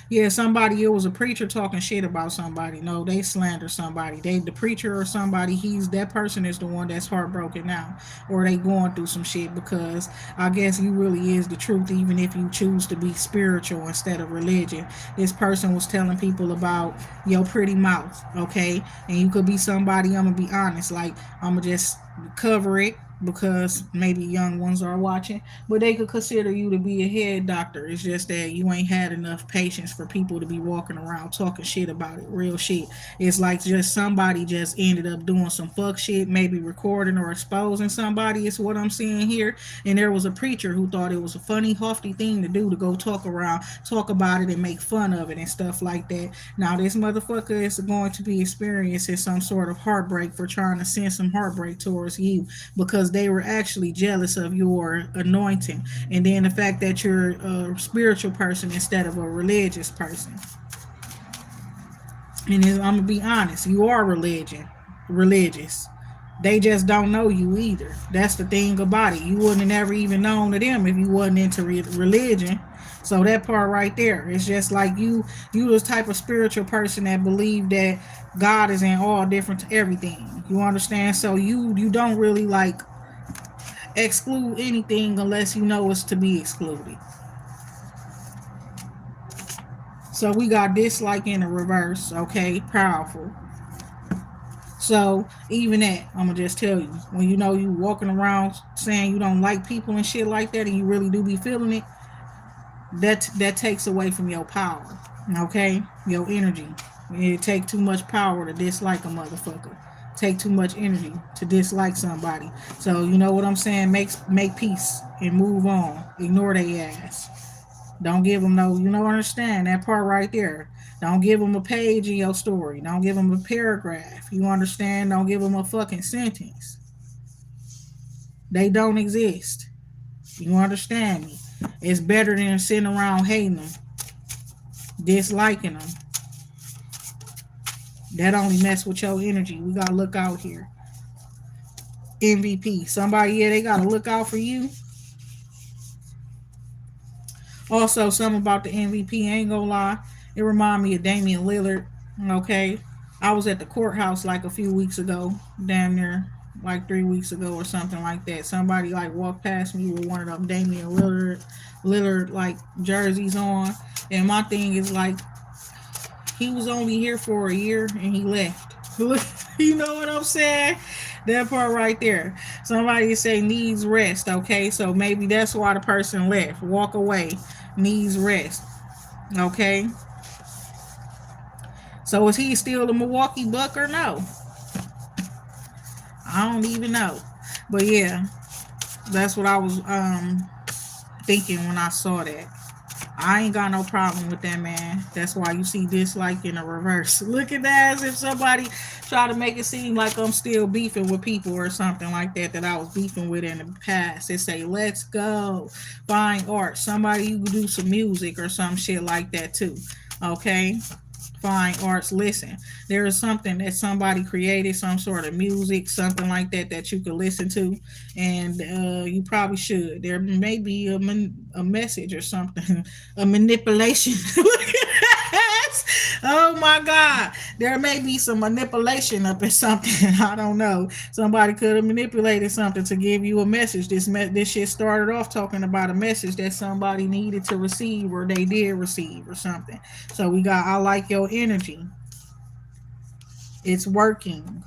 Yeah, somebody, it was a preacher talking shit about somebody. No, they slander somebody. They the preacher or somebody, he's that person is the one that's heartbroken now. Or they going through some shit because I guess you really is the truth, even if you choose to be spiritual instead of religion. This person was telling people about your pretty mouth, okay? And you could be somebody, I'm gonna be honest, like I'ma just cover it. because maybe young ones are watching, but they could consider you to be a head doctor. It's just that you ain't had enough patience for people to be walking around talking shit about it. Real shit. It's like just somebody just ended up doing some fuck shit, maybe recording or exposing somebody. It's what I'm seeing here. And there was a preacher who thought it was a funny, hofty thing to do to go talk around, talk about it, and make fun of it and stuff like that. Now this motherfucker is going to be experiencing some sort of heartbreak for trying to send some heartbreak towards you, because they were actually jealous of your anointing, and then the fact that you're a spiritual person instead of a religious person. And I'm gonna be honest, you are religious. They just don't know you either. That's the thing about it. You wouldn't have never even known to them if you wasn't into religion. So that part right there, it's just like you the type of spiritual person that believe that God is in all different everything. You understand? So you don't really like exclude anything unless you know it's to be excluded. So we got dislike in the reverse, okay? Powerful. So even that, I'm gonna just tell you, when you know you walking around saying you don't like people and shit like that, and you really do be feeling it, that takes away from your power, okay? Your energy. It take too much power to dislike a motherfucker. Take too much energy to dislike somebody. So you know what I'm saying? Make peace and move on. Ignore their ass. Don't give them no, understand that part right there. Don't give them a page in your story. Don't give them a paragraph. You understand? Don't give them a fucking sentence. They don't exist. You understand me? It's better than sitting around hating them, disliking them. That only mess with your energy. We gotta look out here. MVP. Somebody, yeah, they gotta look out for you. Also, something about the MVP, ain't gonna lie. It remind me of Damian Lillard. Okay. I was at the courthouse like a few weeks ago, damn near like 3 weeks ago or something like that. Somebody like walked past me with one of them Damian Lillard like jerseys on. And my thing is like, he was only here for a year and he left. You know what I'm saying? That part right there. Somebody say needs rest, okay? So maybe that's why the person left. Walk away. Needs rest. Okay? So is he still the Milwaukee Buck or no? I don't even know. But yeah, that's what I was thinking when I saw that. I ain't got no problem with that, man. That's why you see dislike in the reverse. Look at that, as if somebody try to make it seem like I'm still beefing with people or something like that I was beefing with in the past. They say, let's go find art. Somebody you could do some music or some shit like that too. Okay? Fine arts. Listen, there is something that somebody created, some sort of music, something like that you could listen to, and you probably should. There may be a message or something, a manipulation. Oh my God, there may be some manipulation up in something. I don't know. Somebody could have manipulated something to give you a message. This shit started off talking about a message that somebody needed to receive, or they did receive, or something. So we got, I like your energy. It's working.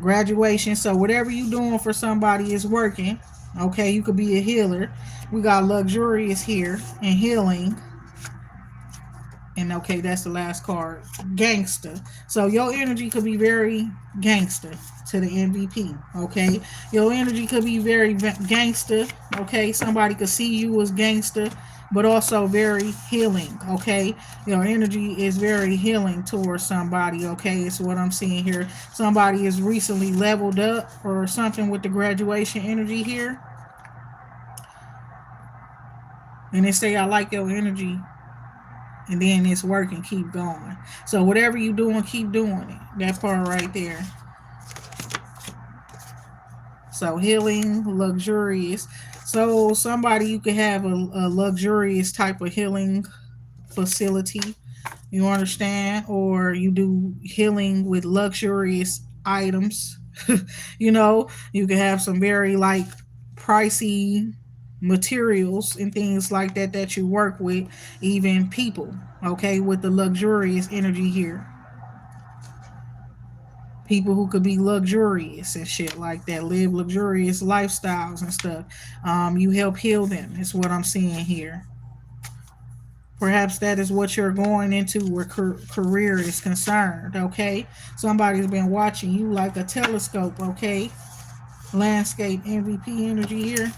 Graduation. So whatever you doing for somebody is working. Okay, you could be a healer. We got luxurious here and healing. And okay, that's the last card. Gangster. So your energy could be very gangster to the MVP. Okay, your energy could be very gangster. Okay, somebody could see you as gangster, but also very healing. Okay, your energy is very healing towards somebody. Okay, it's what I'm seeing here. Somebody is recently leveled up or something with the graduation energy here. And they say, I like your energy. And then it's working, keep going. So whatever you doing, keep doing it. That part right there. So healing, luxurious. So somebody, you could have a luxurious type of healing facility. You understand? Or you do healing with luxurious items. You can have some very like pricey materials and things like that you work with, even people, okay, with the luxurious energy here. People who could be luxurious and shit like that, live luxurious lifestyles and stuff. You help heal them, is what I'm seeing here. Perhaps that is what you're going into where career is concerned, okay? Somebody's been watching you like a telescope, okay? Landscape MVP energy here.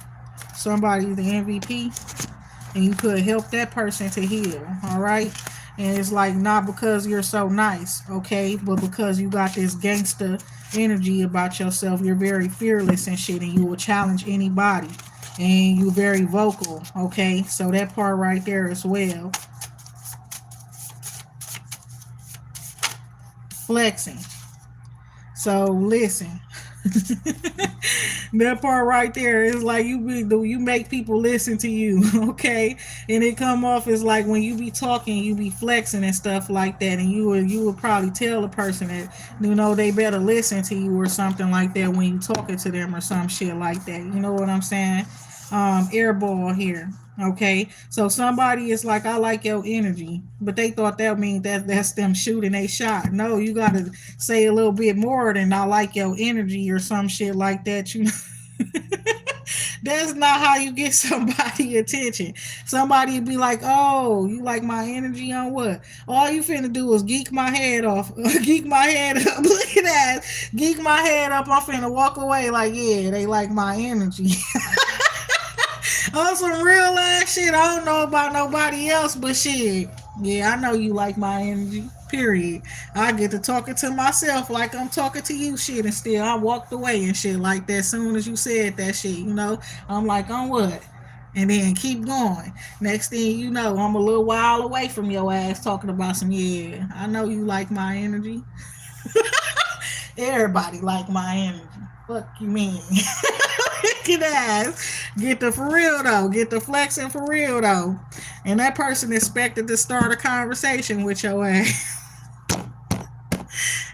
Somebody's the MVP, and you could help that person to heal, all right? And it's like not because you're so nice, okay, but because you got this gangster energy about yourself. You're very fearless and shit, and you will challenge anybody, and you're very vocal, okay? So that part right there as well. Flexing. So listen, that part right there is like you make people listen to you, okay? And it come off as like when you be talking, you be flexing and stuff like that, and you would probably tell a person that they better listen to you or something like that when you talking to them or some shit like that. You know what I'm saying? Airball here. Okay, so somebody is like, I like your energy, but they thought that means that's them shooting a shot. No, you gotta say a little bit more than I like your energy or some shit like that. You know, that's not how you get somebody attention. Somebody be like, oh, you like my energy on what? All you finna do is geek my head off, geek my head up. Look at that, geek my head up. I'm finna walk away like, yeah, they like my energy. On some real ass shit. I don't know about nobody else, but shit. Yeah, I know you like my energy. Period. I get to talking to myself like I'm talking to you, shit, and still I walked away and shit like that. Soon as you said that shit, I'm like, on what? And then keep going. Next thing you know, I'm a little while away from your ass talking about some, yeah, I know you like my energy. Everybody like my energy. Fuck you mean? Get ass. Get the for real though. Get the flexing for real though. And that person expected to start a conversation with your ass.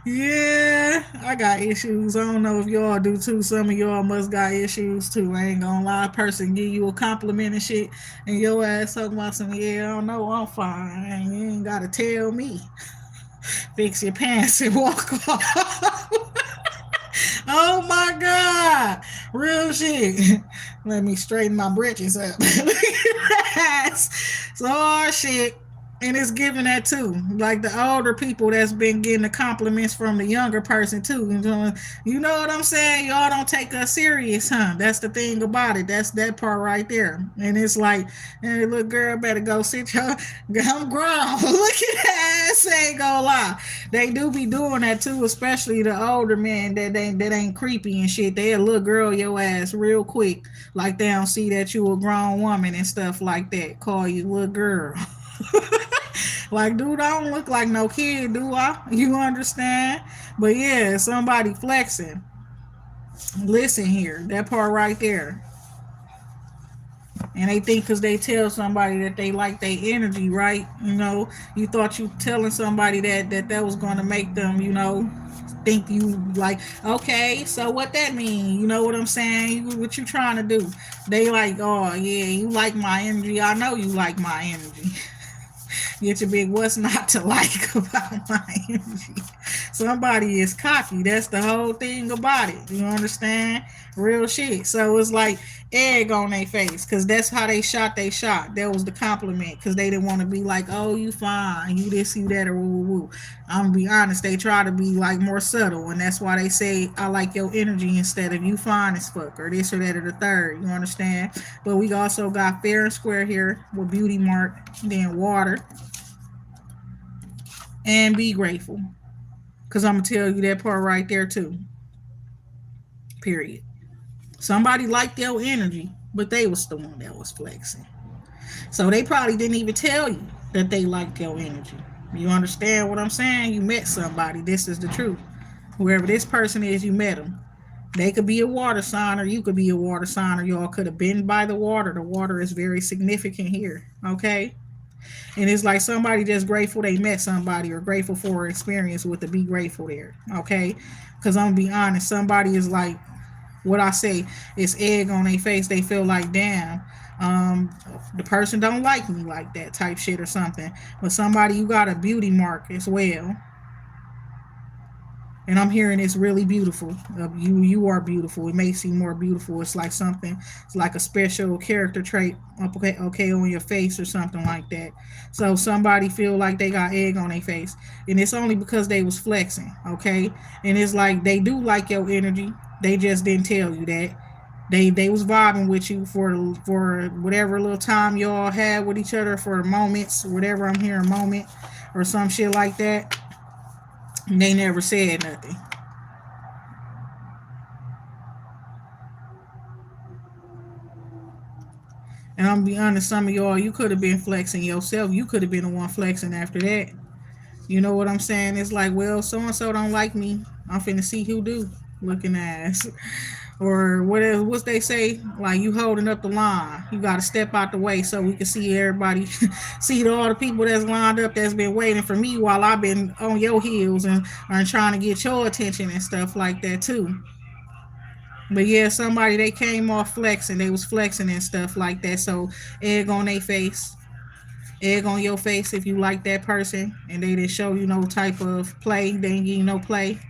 Yeah, I got issues. I don't know if y'all do too. Some of y'all must got issues too. I ain't gonna lie. Person give you a compliment and shit, and your ass talking about some, yeah, I don't know, I'm fine. You ain't gotta tell me. Fix your pants and walk off. Oh my God. Real shit. Let me straighten my britches up. So all shit. And it's giving that too. Like the older people that's been getting the compliments from the younger person too. You know what I'm saying? Y'all don't take us serious, huh? That's the thing about it. That's that part right there. And it's like, hey, little girl, better go sit your. I'm grown. Look at that ass. Ain't gonna lie. They do be doing that too, especially the older men that ain't creepy and shit. They a little girl your ass real quick. Like they don't see that you a grown woman and stuff like that. Call you little girl. Like, dude, I don't look like no kid, do I? You understand? But yeah, somebody flexing. Listen here, that part right there. And they think because they tell somebody that they like their energy, right? You thought you telling somebody that was going to make them, think you like, okay, so what that mean? You know what I'm saying? What you trying to do? They like, oh yeah, you like my energy. I know you like my energy. Get your big what's not to like about my energy. Somebody is cocky. That's the whole thing about it. You understand? Real shit. So it's like egg on their face because that's how they shot they shot. That was the compliment because they didn't want to be like, oh, you fine, you this, you that, or woo woo woo. I'm gonna be honest, they try to be like more subtle, and that's why they say I like your energy instead of you fine as fuck or this or that or the third. You understand? But we also got fair and square here with beauty mark, then water, and be grateful. Because I'm going to tell you that part right there, too. Period. Somebody liked your energy, but they was the one that was flexing. So they probably didn't even tell you that they liked your energy. You understand what I'm saying? You met somebody. This is the truth. Whoever this person is, you met them. They could be a water sign or you could be a water sign or y'all could have been by the water. The water is very significant here. Okay? And it's like somebody just grateful they met somebody or grateful for an experience with to be grateful there. Okay? Because I'm going to be honest, somebody is like, what I say is egg on their face. They feel like, damn, the person don't like me like that type shit or something. But somebody, you got a beauty mark as well. And I'm hearing it's really beautiful. You are beautiful. It may seem more beautiful. It's like something. It's like a special character trait. Okay, on your face or something like that. So somebody feel like they got egg on their face, and it's only because they was flexing. Okay, and it's like they do like your energy. They just didn't tell you that. They was vibing with you for whatever little time y'all had with each other for moments, whatever I'm hearing moment or some shit like that. And they never said nothing. And I'm gonna be honest, some of y'all, you could have been flexing yourself. You could have been the one flexing after that. You know what I'm saying? It's like, well, so and so don't like me. I'm finna see who do. Looking ass. Or whatever what they say, like you holding up the line. You gotta step out the way so we can see everybody see all the people that's lined up that's been waiting for me while I've been on your heels and trying to get your attention and stuff like that too. But yeah, somebody they came off flexing. They was flexing and stuff like that. So egg on their face, egg on your face if you like that person, and they didn't show you no type of play. They didn't give you no play.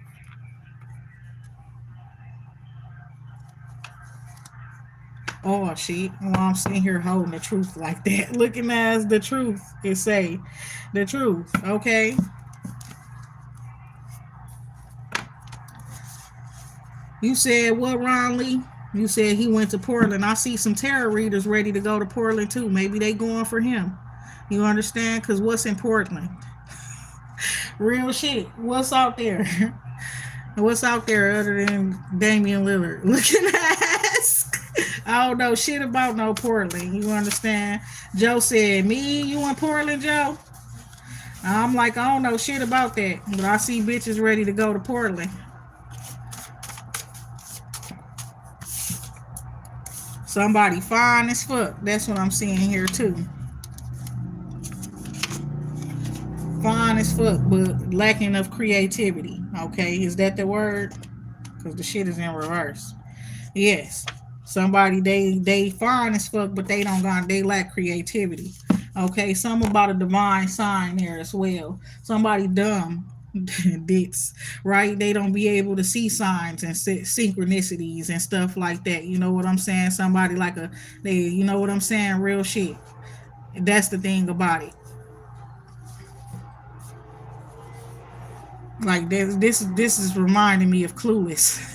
Oh shit! While I'm sitting here holding the truth like that, looking as the truth is say, the truth. Okay. You said what, Ron Lee? You said he went to Portland. I see some tarot readers ready to go to Portland too. Maybe they going for him. You understand? Cause what's in Portland? Real shit. What's out there? What's out there other than Damian Lillard? Looking ass. I don't know shit about no Portland. You understand? Joe said, me, you in Portland, Joe? I'm like, I don't know shit about that. But I see bitches ready to go to Portland. Somebody fine as fuck. That's what I'm seeing here too. Fine as fuck, but lacking of creativity. Okay, is that the word? Because the shit is in reverse. Yes. Somebody they fine as fuck, but they lack creativity. Okay, some about a divine sign there as well. Somebody dumb dicks, right? They don't be able to see signs and synchronicities and stuff like that. You know what I'm saying? Somebody like a they, you know what I'm saying? Real shit. That's the thing about it. Like this is reminding me of Clueless.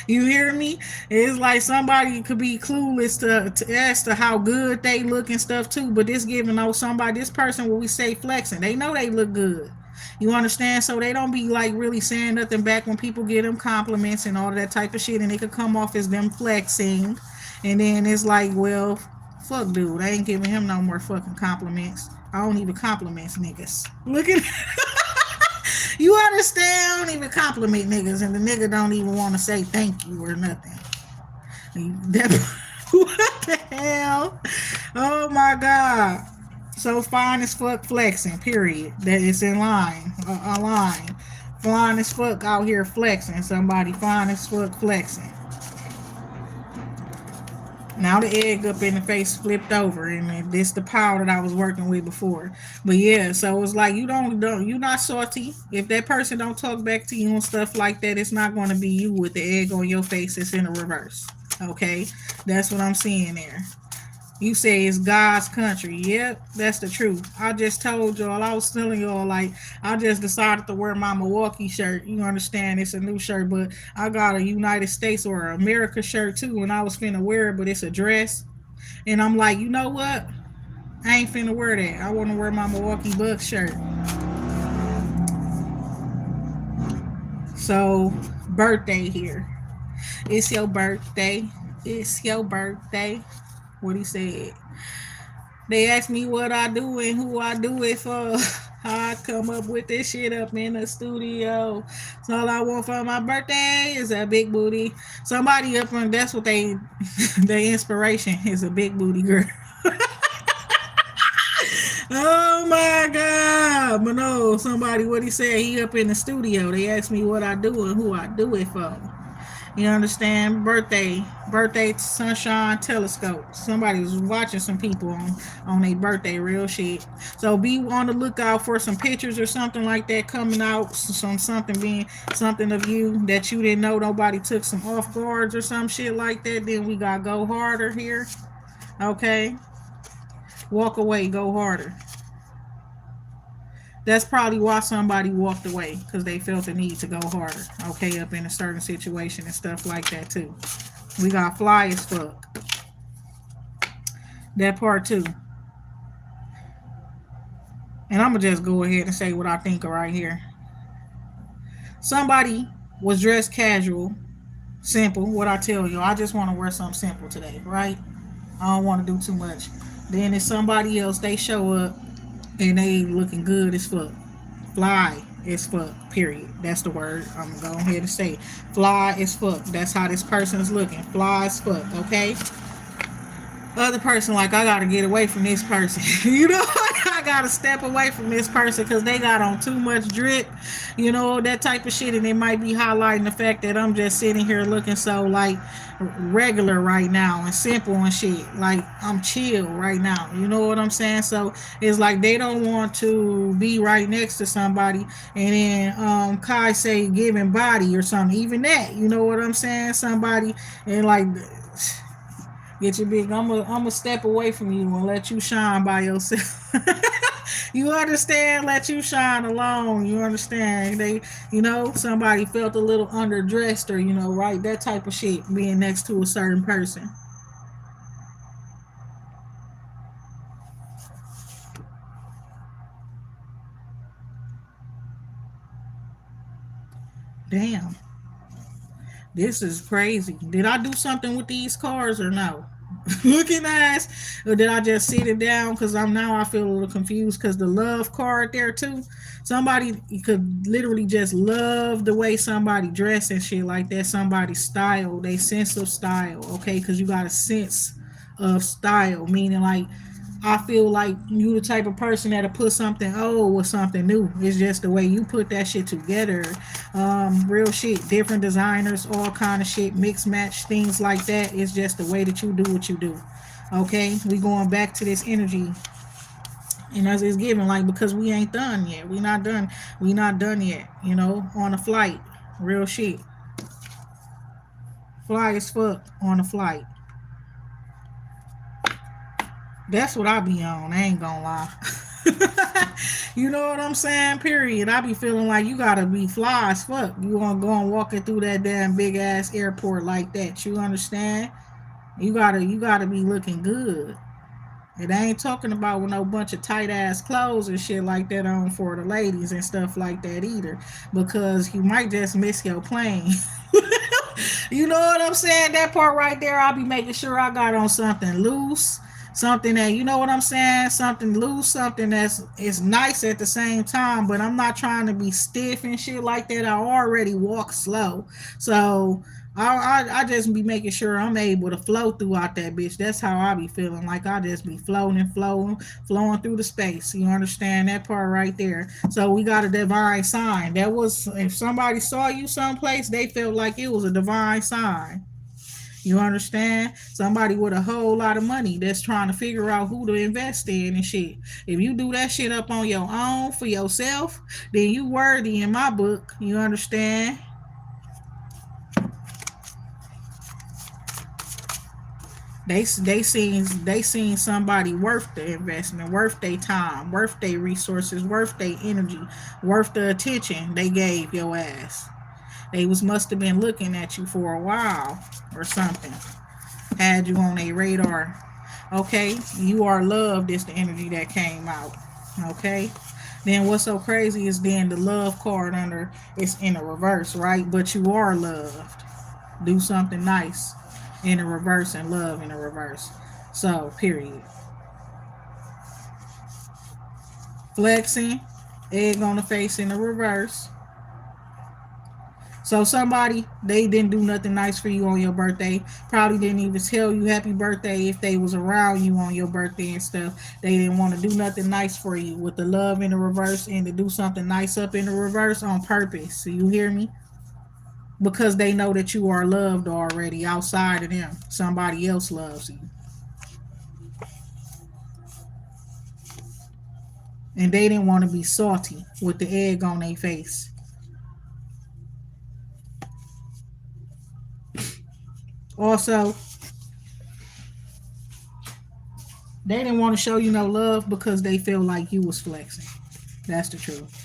You hear me? It's like somebody could be clueless to as to how good they look and stuff too, but this giving somebody this person when we say flexing, they know they look good. You understand? So they don't be like really saying nothing back when people give them compliments and all of that type of shit, and it could come off as them flexing, and then it's like, well, fuck, dude, I ain't giving him no more fucking compliments. I don't even compliments niggas. Look at you understand? I don't even compliment niggas, and the nigga don't even want to say thank you or nothing. That, what the hell? Oh my god! So fine as fuck flexing. Period. That is in line. A line. Fine as fuck out here flexing. Somebody fine as fuck flexing. Now the egg up in the face flipped over, and this the power that I was working with before. But yeah, so it's like you don't you not salty. If that person don't talk back to you and stuff like that, it's not going to be you with the egg on your face. It's in the reverse. Okay, that's what I'm seeing there. You say it's God's country. Yep, that's the truth. I just told y'all, I was telling y'all, like, I just decided to wear my Milwaukee shirt. You understand, it's a new shirt, but I got a United States or America shirt too, and I was finna wear it, but it's a dress. And I'm like, you know what? I ain't finna wear that. I want to wear my Milwaukee Bucks shirt. So, birthday here. It's your birthday. It's your birthday. What he said. They asked me what I do and who I do it for. How I come up with this shit up in the studio. So all I want for my birthday is a big booty. Somebody up on that's what their inspiration is a big booty girl. Oh my god. But no, somebody what he said, he up in the studio. They asked me what I do and who I do it for. You understand? Birthday sunshine telescope. Somebody was watching some people on their birthday, real shit. So be on the lookout for some pictures or something like that coming out, something being something of you that you didn't know nobody took some off guards or some shit like that. Then we got go harder here. Okay, walk away, go harder. That's probably why somebody walked away because they felt the need to go harder. Okay, up in a certain situation and stuff like that too. We got fly as fuck. That part too. And I'm gonna just go ahead and say what I think right here. Somebody was dressed casual, simple. What I tell you, I just want to wear something simple today, right? I don't want to do too much. Then it's somebody else. They show up and they looking good as fuck. Fly as fuck. Period. That's the word. I'm gonna go ahead and say fly as fuck. That's how this person is looking. Fly as fuck. Okay. Other person like I gotta get away from this person. You know, I gotta step away from this person because they got on too much drip. You know that type of shit, and it might be highlighting the fact that I'm just sitting here looking so like regular right now and simple and shit. Like I'm chill right now. You know what I'm saying? So it's like they don't want to be right next to somebody, and then Kai say giving body or something. Even that, you know what I'm saying? Somebody and like get your big. I'm gonna step away from you and let you shine by yourself. You understand? Let you shine alone. You understand? Somebody felt a little underdressed or right, that type of shit. Being next to a certain person. Damn, this is crazy. Did I do something with these cars or no? Looking ass, or did I just sit it down? Because I feel a little confused because the love card there too. Somebody could literally just love the way somebody dress and shit like that. Somebody's style, they sense of style. Okay, because you got a sense of style, meaning like I feel like you the type of person that'll put something old with something new. It's just the way you put that shit together. Real shit, different designers, all kind of shit, mix match things like that. It's just the way that you do what you do. Okay, we going back to this energy, and as it's given, like because we ain't done yet. We not done. We not done yet. On a flight, real shit. Fly as fuck on a flight. That's what I be on. I ain't gonna lie. You know what I'm saying? Period. I be feeling like you gotta be fly as fuck. You gonna go and walking through that damn big ass airport like that. You understand? You gotta be looking good. It ain't talking about with no bunch of tight ass clothes and shit like that on for the ladies and stuff like that either. Because you might just miss your plane. You know what I'm saying? That part right there, I'll be making sure I got on something loose, something that you know what I'm saying, something loose, something that's is nice at the same time. But I'm not trying to be stiff and shit like that. I already walk slow, so I just be making sure I'm able to flow throughout that bitch. That's how I be feeling. Like I just be flowing and flowing through the space. You understand that part right there? So we got a divine sign. That was if somebody saw you someplace, they felt like it was a divine sign. You understand? Somebody with a whole lot of money that's trying to figure out who to invest in and shit. If you do that shit up on your own for yourself, then you worthy in my book. You understand? They seen somebody worth the investment, worth their time, worth their resources, worth their energy, worth the attention they gave your ass. They was must have been looking at you for a while or something. Had you on a radar. Okay, you are loved is the energy that came out. Okay. Then what's so crazy is then the love card under it's in a reverse, right? But you are loved. Do something nice in a reverse and love in a reverse. So, period. Flexing, egg on the face in the reverse. So somebody they didn't do nothing nice for you on your birthday. Probably didn't even tell you happy birthday if they was around you on your birthday and stuff. They didn't want to do nothing nice for you with the love in the reverse and to do something nice up in the reverse on purpose. So you hear me? because they know that you are loved already outside of them. Somebody else loves you. And they didn't want to be salty with the egg on their face. Also, they didn't want to show you no love because they feel like you was flexing. That's the truth.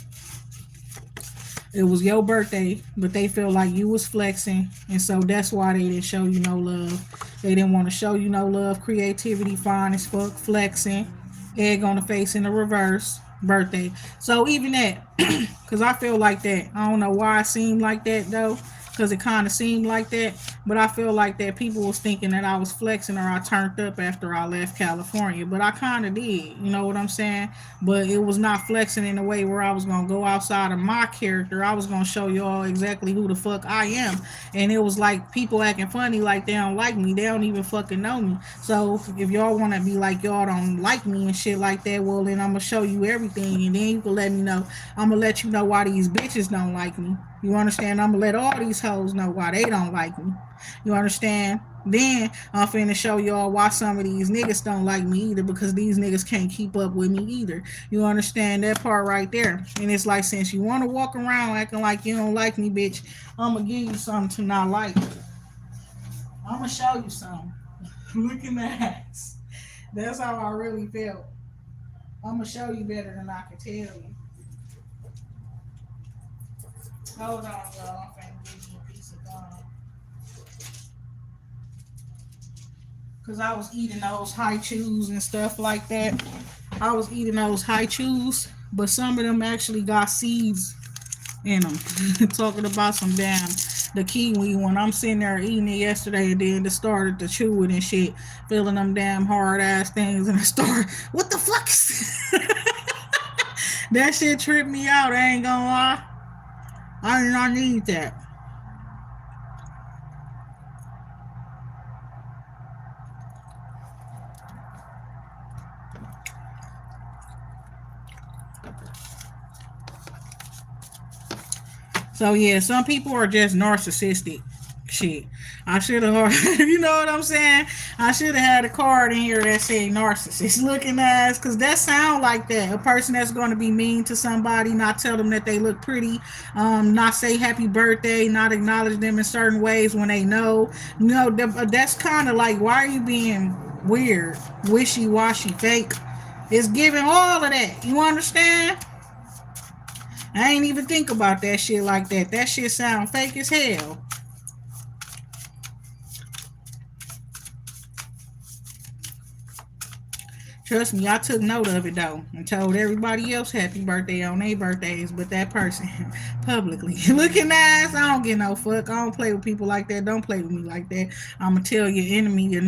It was your birthday, but they feel like you was flexing, and so that's why they didn't show you no love. They didn't want to show you no love. Creativity, fine as fuck, flexing, egg on the face in the reverse, birthday. So even that, because I feel like that. I don't know why it seemed like that though, because it kind of seemed like that. But I feel like that people was thinking that I was flexing or I turned up after I left California. But I kind of did, you know what I'm saying? But it was not flexing in a way where I was going to go outside of my character. I was going to show y'all exactly who the fuck I am. And it was like people acting funny like they don't like me. They don't even fucking know me. So if y'all want to be like y'all don't like me and shit like that, well then I'm going to show you everything. And then you can let me know. I'm going to let you know why these bitches don't like me. You understand? I'm going to let all these hoes know why they don't like me. You understand? Then I'm finna show y'all why some of these niggas don't like me either, because these niggas can't keep up with me either. You understand that part right there? And it's like, since you want to walk around acting like you don't like me, bitch, I'm gonna give you something to not like. I'm gonna show you something. Look in the ass. That's how I really felt. I'm gonna show you better than I can tell you. Hold on, y'all. I'm finna give you a piece of gum. Because I was eating those high chews and stuff like that. I was eating those high chews, but some of them actually got seeds in them. Talking about some damn the kiwi when I'm sitting there eating it yesterday and then just started to chew it and shit, feeling them damn hard ass things in the store. What the fuck is that shit tripped me out, I ain't gonna lie. I did not need that. So yeah, some people are just narcissistic. Shit, I should have, you know what I'm saying? I should have had a card in here that said narcissist looking ass, because that sound like that. A person that's going to be mean to somebody, not tell them that they look pretty, not say happy birthday, not acknowledge them in certain ways when they know. No, that's kind of like, why are you being weird, wishy washy, fake? It's giving all of that. You understand? I ain't even think about that shit like that. That shit sound fake as hell. Trust me, I took note of it though and told everybody else happy birthday on their birthdays, but that person publicly looking ass, I don't get no fuck. I don't play with people like that. Don't play with me like that. I'ma tell your enemy, your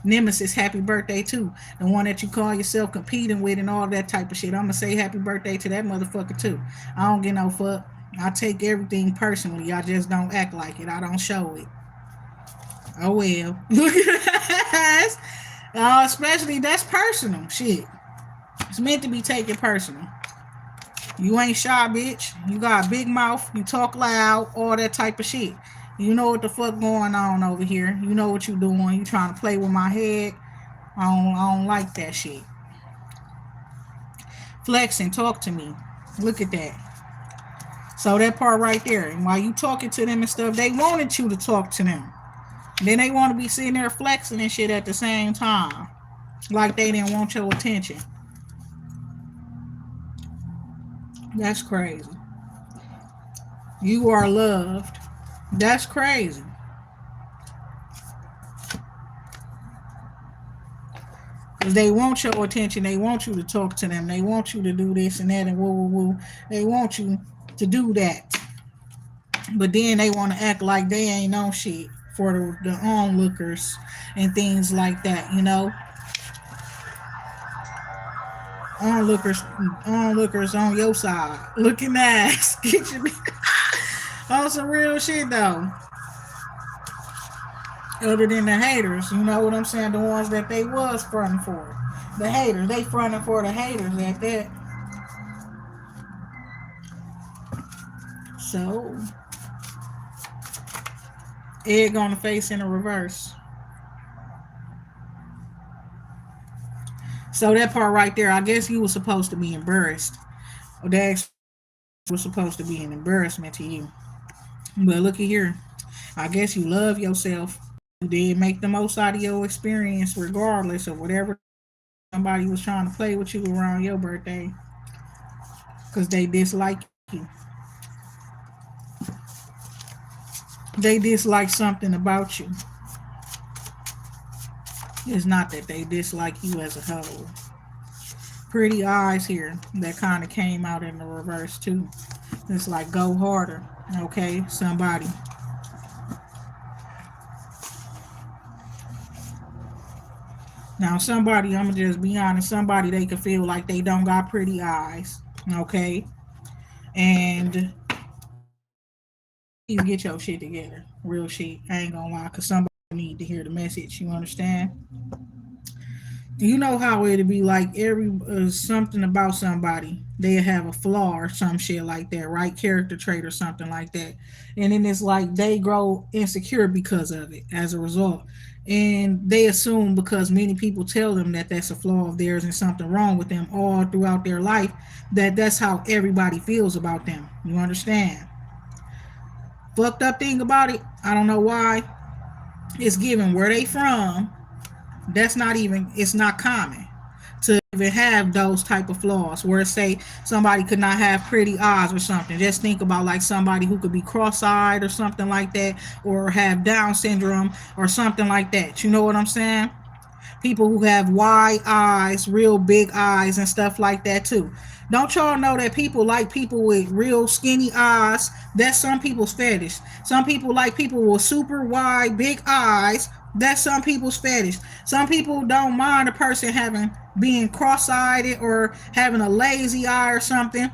nemesis, happy birthday too. The one that you call yourself competing with and all that type of shit. I'ma say happy birthday to that motherfucker too. I don't get no fuck. I take everything personally. I just don't act like it. I don't show it. Oh well. Look at that ass. Especially that's personal shit. It's meant to be taken personal. You ain't shy, bitch. You got a big mouth. You talk loud. All that type of shit. You know what the fuck going on over here. You know what you doing. You trying to play with my head. I don't like that shit. Flex and talk to me. Look at that. So that part right there. And while you talking to them and stuff, they wanted you to talk to them. Then they want to be sitting there flexing and shit at the same time. Like they didn't want your attention. That's crazy. You are loved. That's crazy. Because they want your attention. They want you to talk to them. They want you to do this and that and woo woo woo. They want you to do that. But then they want to act like they ain't on shit for the onlookers and things like that, you know? Onlookers, onlookers on your side. Looking ass. Get your on some real shit though. Other than the haters, you know what I'm saying? The ones that they was fronting for. The haters, they fronting for the haters at that. So Egg on the face in the reverse. So that part right there, I guess you were supposed to be embarrassed. Or that was supposed to be an embarrassment to you. But looky here. I guess you love yourself. You did make the most out of your experience regardless of whatever somebody was trying to play with you around your birthday. Because they dislike you. They dislike something about you. It's not that they dislike you as a whole. Pretty eyes here that kind of came out in the reverse too. It's like go harder, okay? Somebody. Now somebody, I'm gonna just be honest, somebody they could feel like they don't got pretty eyes, okay? And you get your shit together. Real shit. I ain't gonna lie, cause somebody need to hear the message, you understand? You know how it'd be like every something about somebody they have a flaw or some shit like that, right? Character trait or something like that, and then it's like they grow insecure because of it as a result, and they assume because many people tell them that that's a flaw of theirs and something wrong with them all throughout their life, that that's how everybody feels about them. You understand? Fucked up thing about it, I don't know why. It's given where they from. That's not even, it's not common to even have those type of flaws where say somebody could not have pretty eyes or something. Just think about like somebody who could be cross-eyed or something like that, or have Down syndrome or something like that. You know what I'm saying? People who have wide eyes, real big eyes and stuff like that too. Don't y'all know that people like people with real skinny eyes? That's some people's fetish. Some people like people with super wide, big eyes. That's some people's fetish. Some people don't mind a person having being cross-eyed or having a lazy eye or something.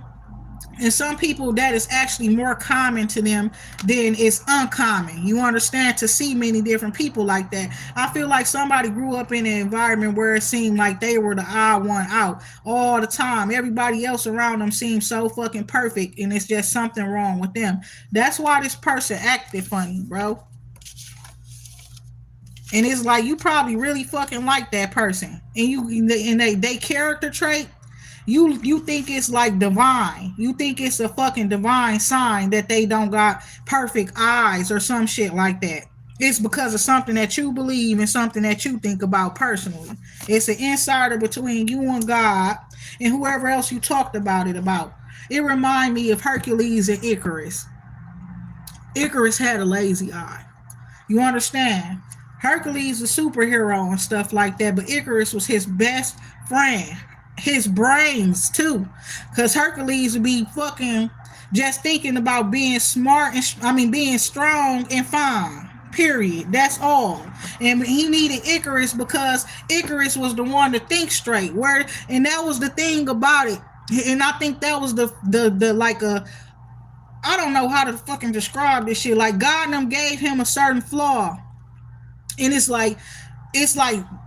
And some people that is actually more common to them than it's uncommon. You understand? To see many different people like that. I feel like somebody grew up in an environment where it seemed like they were the odd one out all the time. Everybody else around them seemed so fucking perfect, and it's just something wrong with them. That's why this person acted funny, bro. And it's like you probably really fucking like that person, and they character trait. You think it's like divine. You think it's a fucking divine sign that they don't got perfect eyes or some shit like that. It's because of something that you believe and something that you think about personally. It's an insider between you and God and whoever else you talked about it about. It remind me of Hercules and Icarus. Icarus had a lazy eye. You understand? Hercules was a superhero and stuff like that, but Icarus was his best friend. His brains too. Cause Hercules would be fucking just thinking about being smart and being strong and fine. Period. That's all. And he needed Icarus because Icarus was the one to think straight. Where and that was the thing about it. And I think that was the like a I don't know how to fucking describe this shit. Like God and them gave him a certain flaw. And it's like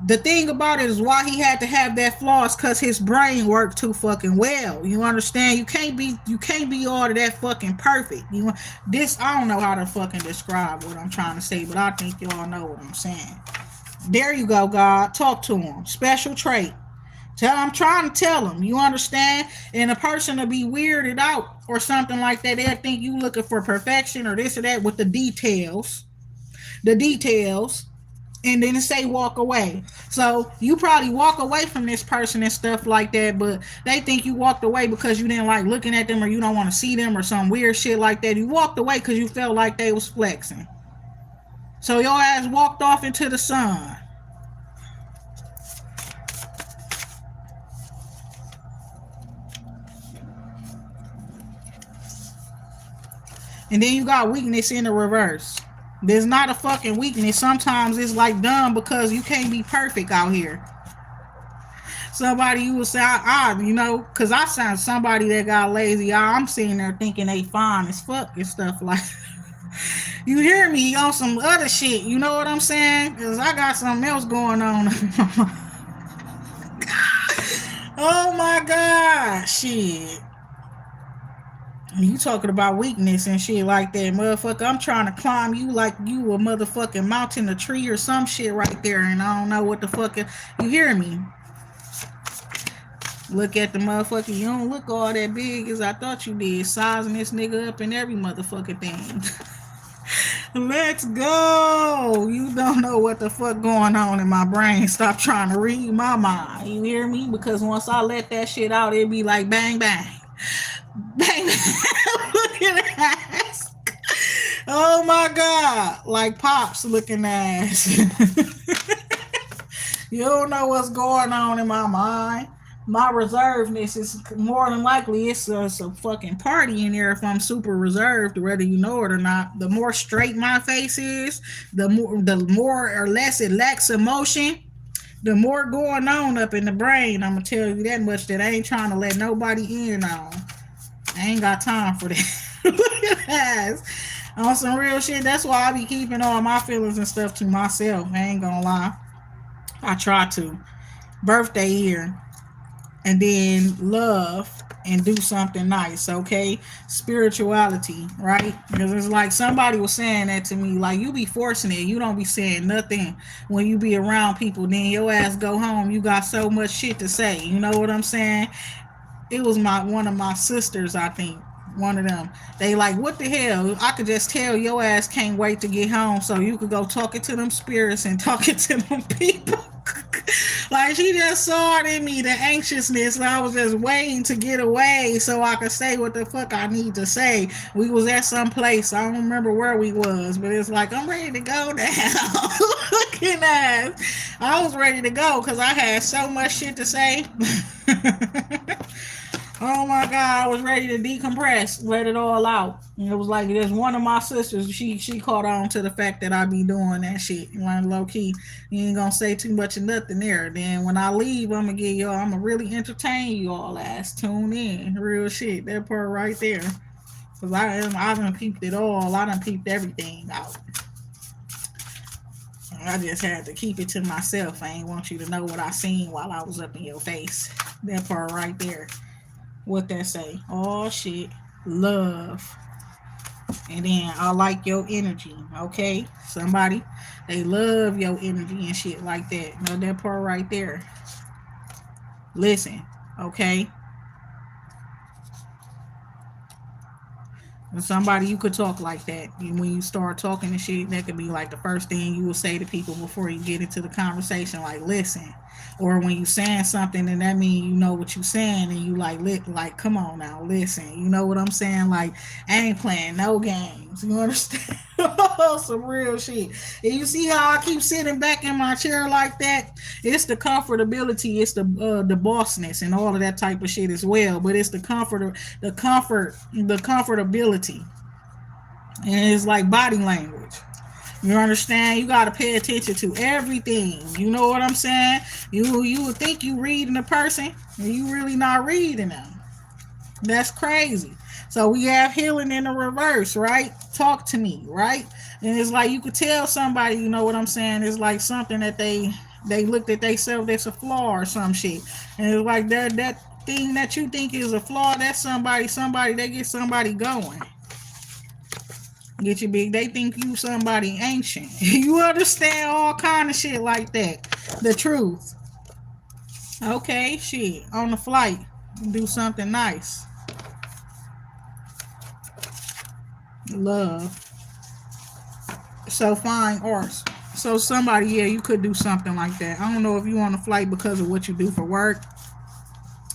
the thing about it is why he had to have that flaws because his brain worked too fucking well. You understand? You can't be all of that fucking perfect. This I don't know how to fucking describe what I'm trying to say, but I think y'all know what I'm saying. There you go, God. Talk to him. Special trait. I'm trying to tell him. You understand? And a person to be weirded out or something like that, they'll think you looking for perfection or this or that with the details. The details. And then say walk away. So you probably walk away from this person and stuff like that, but they think you walked away because you didn't like looking at them or you don't want to see them or some weird shit like that. You walked away because you felt like they was flexing. So your ass walked off into the sun. And then you got weakness in the reverse. There's not a fucking weakness. Sometimes it's like dumb because you can't be perfect out here. Somebody you would say, because I sound somebody that got lazy eye. I'm sitting there thinking they fine as fuck and stuff like you hear me on some other shit. You know what I'm saying? Because I got something else going on. Oh my God. Shit. You talking about weakness and shit like that, motherfucker. I'm trying to climb you like you a motherfucking mountain, a tree, or some shit right there, and I don't know what the fuck. You hear me? Look at the motherfucker. You don't look all that big as I thought you did. Sizing this nigga up in every motherfucking thing. Let's go. You don't know what the fuck going on in my brain. Stop trying to read my mind. You hear me? Because once I let that shit out, it be like bang bang. Bang bang. Look at that. Oh my god. Like Pops looking ass. You don't know what's going on in my mind. My reservedness is more than likely it's a fucking party in there if I'm super reserved, whether you know it or not. The more straight my face is, the more or less it lacks emotion, the more going on up in the brain. I'm gonna tell you that much that I ain't trying to let nobody in on. I ain't got time for that. Look at that. On some real shit. That's why I be keeping all my feelings and stuff to myself. I ain't gonna lie. I try to. Birthday year. And then love and do something nice, okay? Spirituality, right? Because it's like somebody was saying that to me, like you be forcing it, you don't be saying nothing when you be around people, then your ass go home, you got so much shit to say, you know what I'm saying? It was one of my sisters, I think. One of them. They like, what the hell? I could just tell your ass can't wait to get home so you could go talking to them spirits and talking to them people. Like she just saw it in me, the anxiousness, and I was just waiting to get away so I could say what the fuck I need to say. We was at some place, I don't remember where we was, but it's like I'm ready to go now. Looking at, I was ready to go because I had so much shit to say. Oh my god, I was ready to decompress, let it all out. And it was like there's one of my sisters, she caught on to the fact that I be doing that shit. Like low key, you ain't gonna say too much of nothing there. Then when I leave, I'm gonna really entertain you all ass. Tune in. Real shit. That part right there. Cause I done peeped it all. I done peeped everything out. I just had to keep it to myself. I ain't want you to know what I seen while I was up in your face. That part right there. What that say? Oh shit. Love. And then I like your energy. Okay? Somebody, they love your energy and shit like that. Know that part right there. Listen. Okay? Somebody you could talk like that. When you start talking and shit, that could be like the first thing you will say to people before you get into the conversation. Like, listen. Or when you saying something and that means you know what you saying and you like come on now, listen. You know what I'm saying? Like, I ain't playing no games. You understand? Some real shit. And you see how I keep sitting back in my chair like that? It's the comfortability, it's the bossness and all of that type of shit as well. But it's the comfortability. And it's like body language. You understand? You gotta pay attention to everything. You know what I'm saying? You would think you reading a person, and you really not reading them. That's crazy. So we have healing in the reverse, right? Talk to me, right? And it's like you could tell somebody, you know what I'm saying? It's like something that they looked at themselves that's a flaw or some shit. And it's like that thing that you think is a flaw, that's somebody they get somebody going. Get you big. They think you somebody ancient. You understand all kind of shit like that. The truth. Okay, shit. On the flight, do something nice. Love. So fine arts. So somebody, yeah, you could do something like that. I don't know if you on a flight because of what you do for work.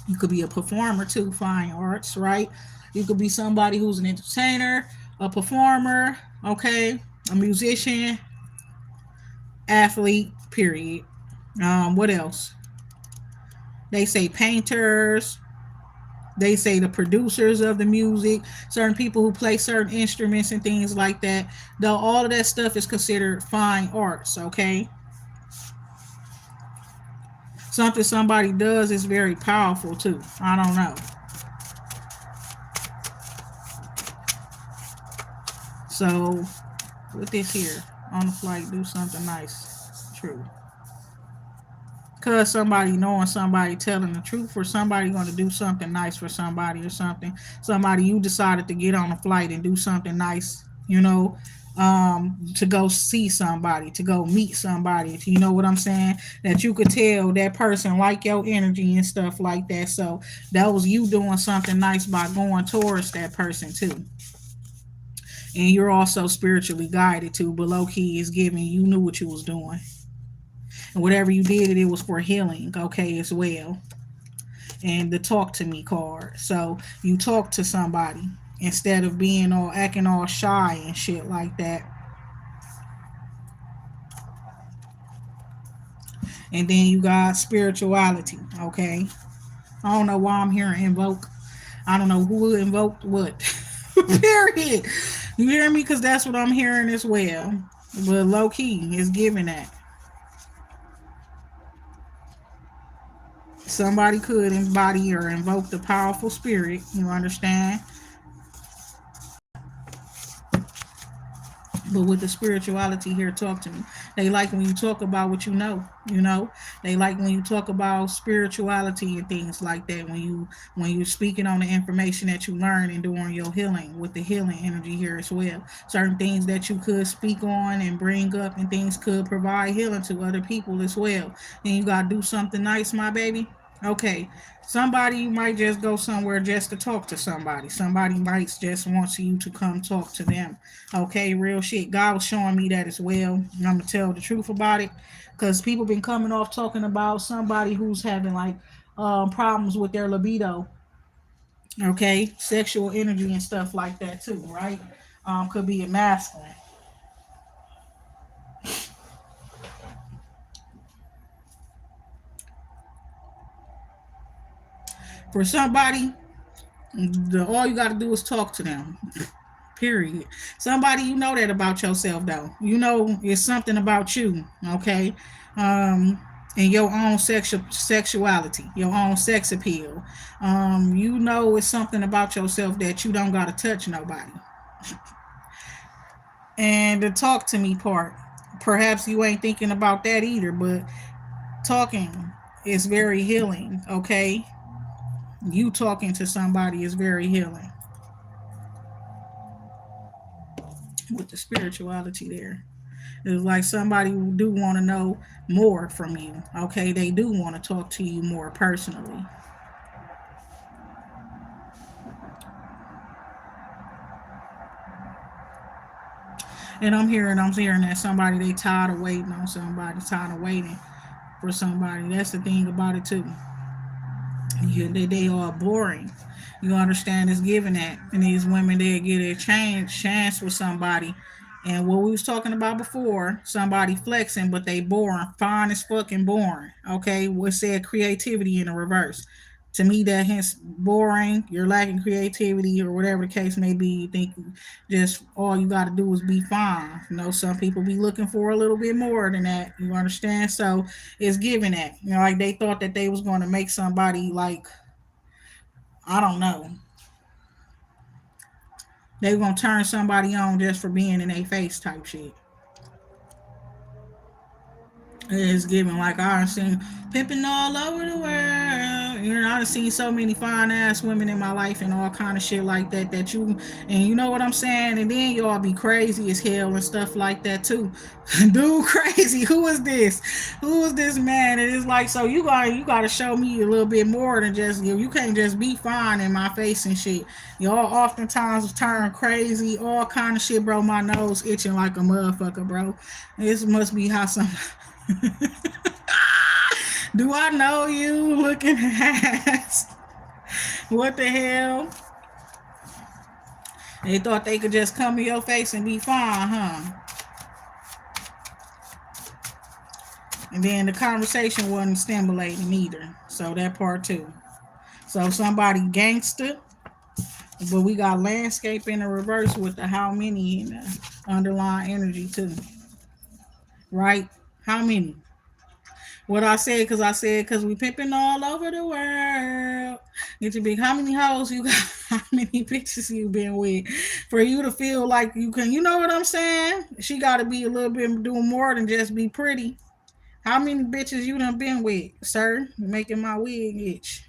You could be a performer too, fine arts, right? You could be somebody who's an entertainer, a performer, okay, a musician, athlete, period. What else? They say painters. They say the producers of the music, certain people who play certain instruments and things like that. Though all of that stuff is considered fine arts, okay? Something somebody does is very powerful too. I don't know. So with this here, on the flight, do something nice. True. Cause somebody knowing somebody telling the truth, or somebody going to do something nice for somebody, or something. Somebody you decided to get on a flight and do something nice, to go see somebody, to go meet somebody. You know what I'm saying? That you could tell that person like your energy and stuff like that. So that was you doing something nice by going towards that person too. And you're also spiritually guided too, but low key is giving you knew what you was doing. And whatever you did, it was for healing, okay, as well. And the talk to me card. So you talk to somebody instead of being all acting all shy and shit like that. And then you got spirituality, okay? I don't know why I'm hearing invoke. I don't know who invoked what. Period. You hear me? Because that's what I'm hearing as well. But low key is giving that. Somebody could embody or invoke the powerful spirit. You understand? But with the spirituality here, talk to me. They like when you talk about what you know. They like when you talk about spirituality and things like that. When you're speaking on the information that you learn and doing your healing with the healing energy here as well. Certain things that you could speak on and bring up and things could provide healing to other people as well. And you gotta do something nice, my baby. Okay, somebody might just go somewhere just to talk to somebody. Somebody might just want you to come talk to them. Okay, real shit. God was showing me that as well. And I'm gonna tell the truth about it, because people been coming off talking about somebody who's having like problems with their libido. Okay, sexual energy and stuff like that too, right? Could be a masculine. For somebody, all you got to do is talk to them. Period. Somebody, you know that about yourself though. You know it's something about you, okay? And your own sexuality, your own sex appeal. You know it's something about yourself that you don't gotta touch nobody. And the talk to me part, perhaps you ain't thinking about that either, but talking is very healing, okay? You talking to somebody is very healing with the spirituality there. It's like somebody who do want to know more from you. Okay, they do want to talk to you more personally. And I'm hearing that somebody they tired of waiting on somebody, tired of waiting for somebody. That's the thing about it too. They are boring. You understand? It's giving that, and these women they get a chance with somebody. And what we was talking about before, somebody flexing, but they boring, fine as fucking boring. Okay, what said creativity in the reverse. To me, that hence boring. You're lacking creativity, or whatever the case may be. You think just all you got to do is be fine. Some people be looking for a little bit more than that. You understand? So it's giving that. Like they thought that they was going to make somebody like I don't know. They were gonna turn somebody on just for being in their face type shit. It's giving like I done seen pimping all over the world. I done seen so many fine ass women in my life and all kind of shit like that that you and you know what I'm saying. And then y'all be crazy as hell and stuff like that too. Dude, crazy. Who is this? Who is this man? And it's like so you gotta show me a little bit more than just you. You can't just be fine in my face and shit. Y'all oftentimes turn crazy, all kind of shit, bro. My nose itching like a motherfucker, bro. This must be how some. Do I know you looking ass? What the hell? They thought they could just come in your face and be fine, huh? And then the conversation wasn't stimulating either. So that part too. So somebody gangster, but we got landscape in the reverse with the how many in the underlying energy too. Right? How many? What I said, because we pimping all over the world. Get your big, how many hoes you got? How many bitches you been with? For you to feel like you can, you know what I'm saying? She got to be a little bit doing more than just be pretty. How many bitches you done been with, sir? Making my wig itch.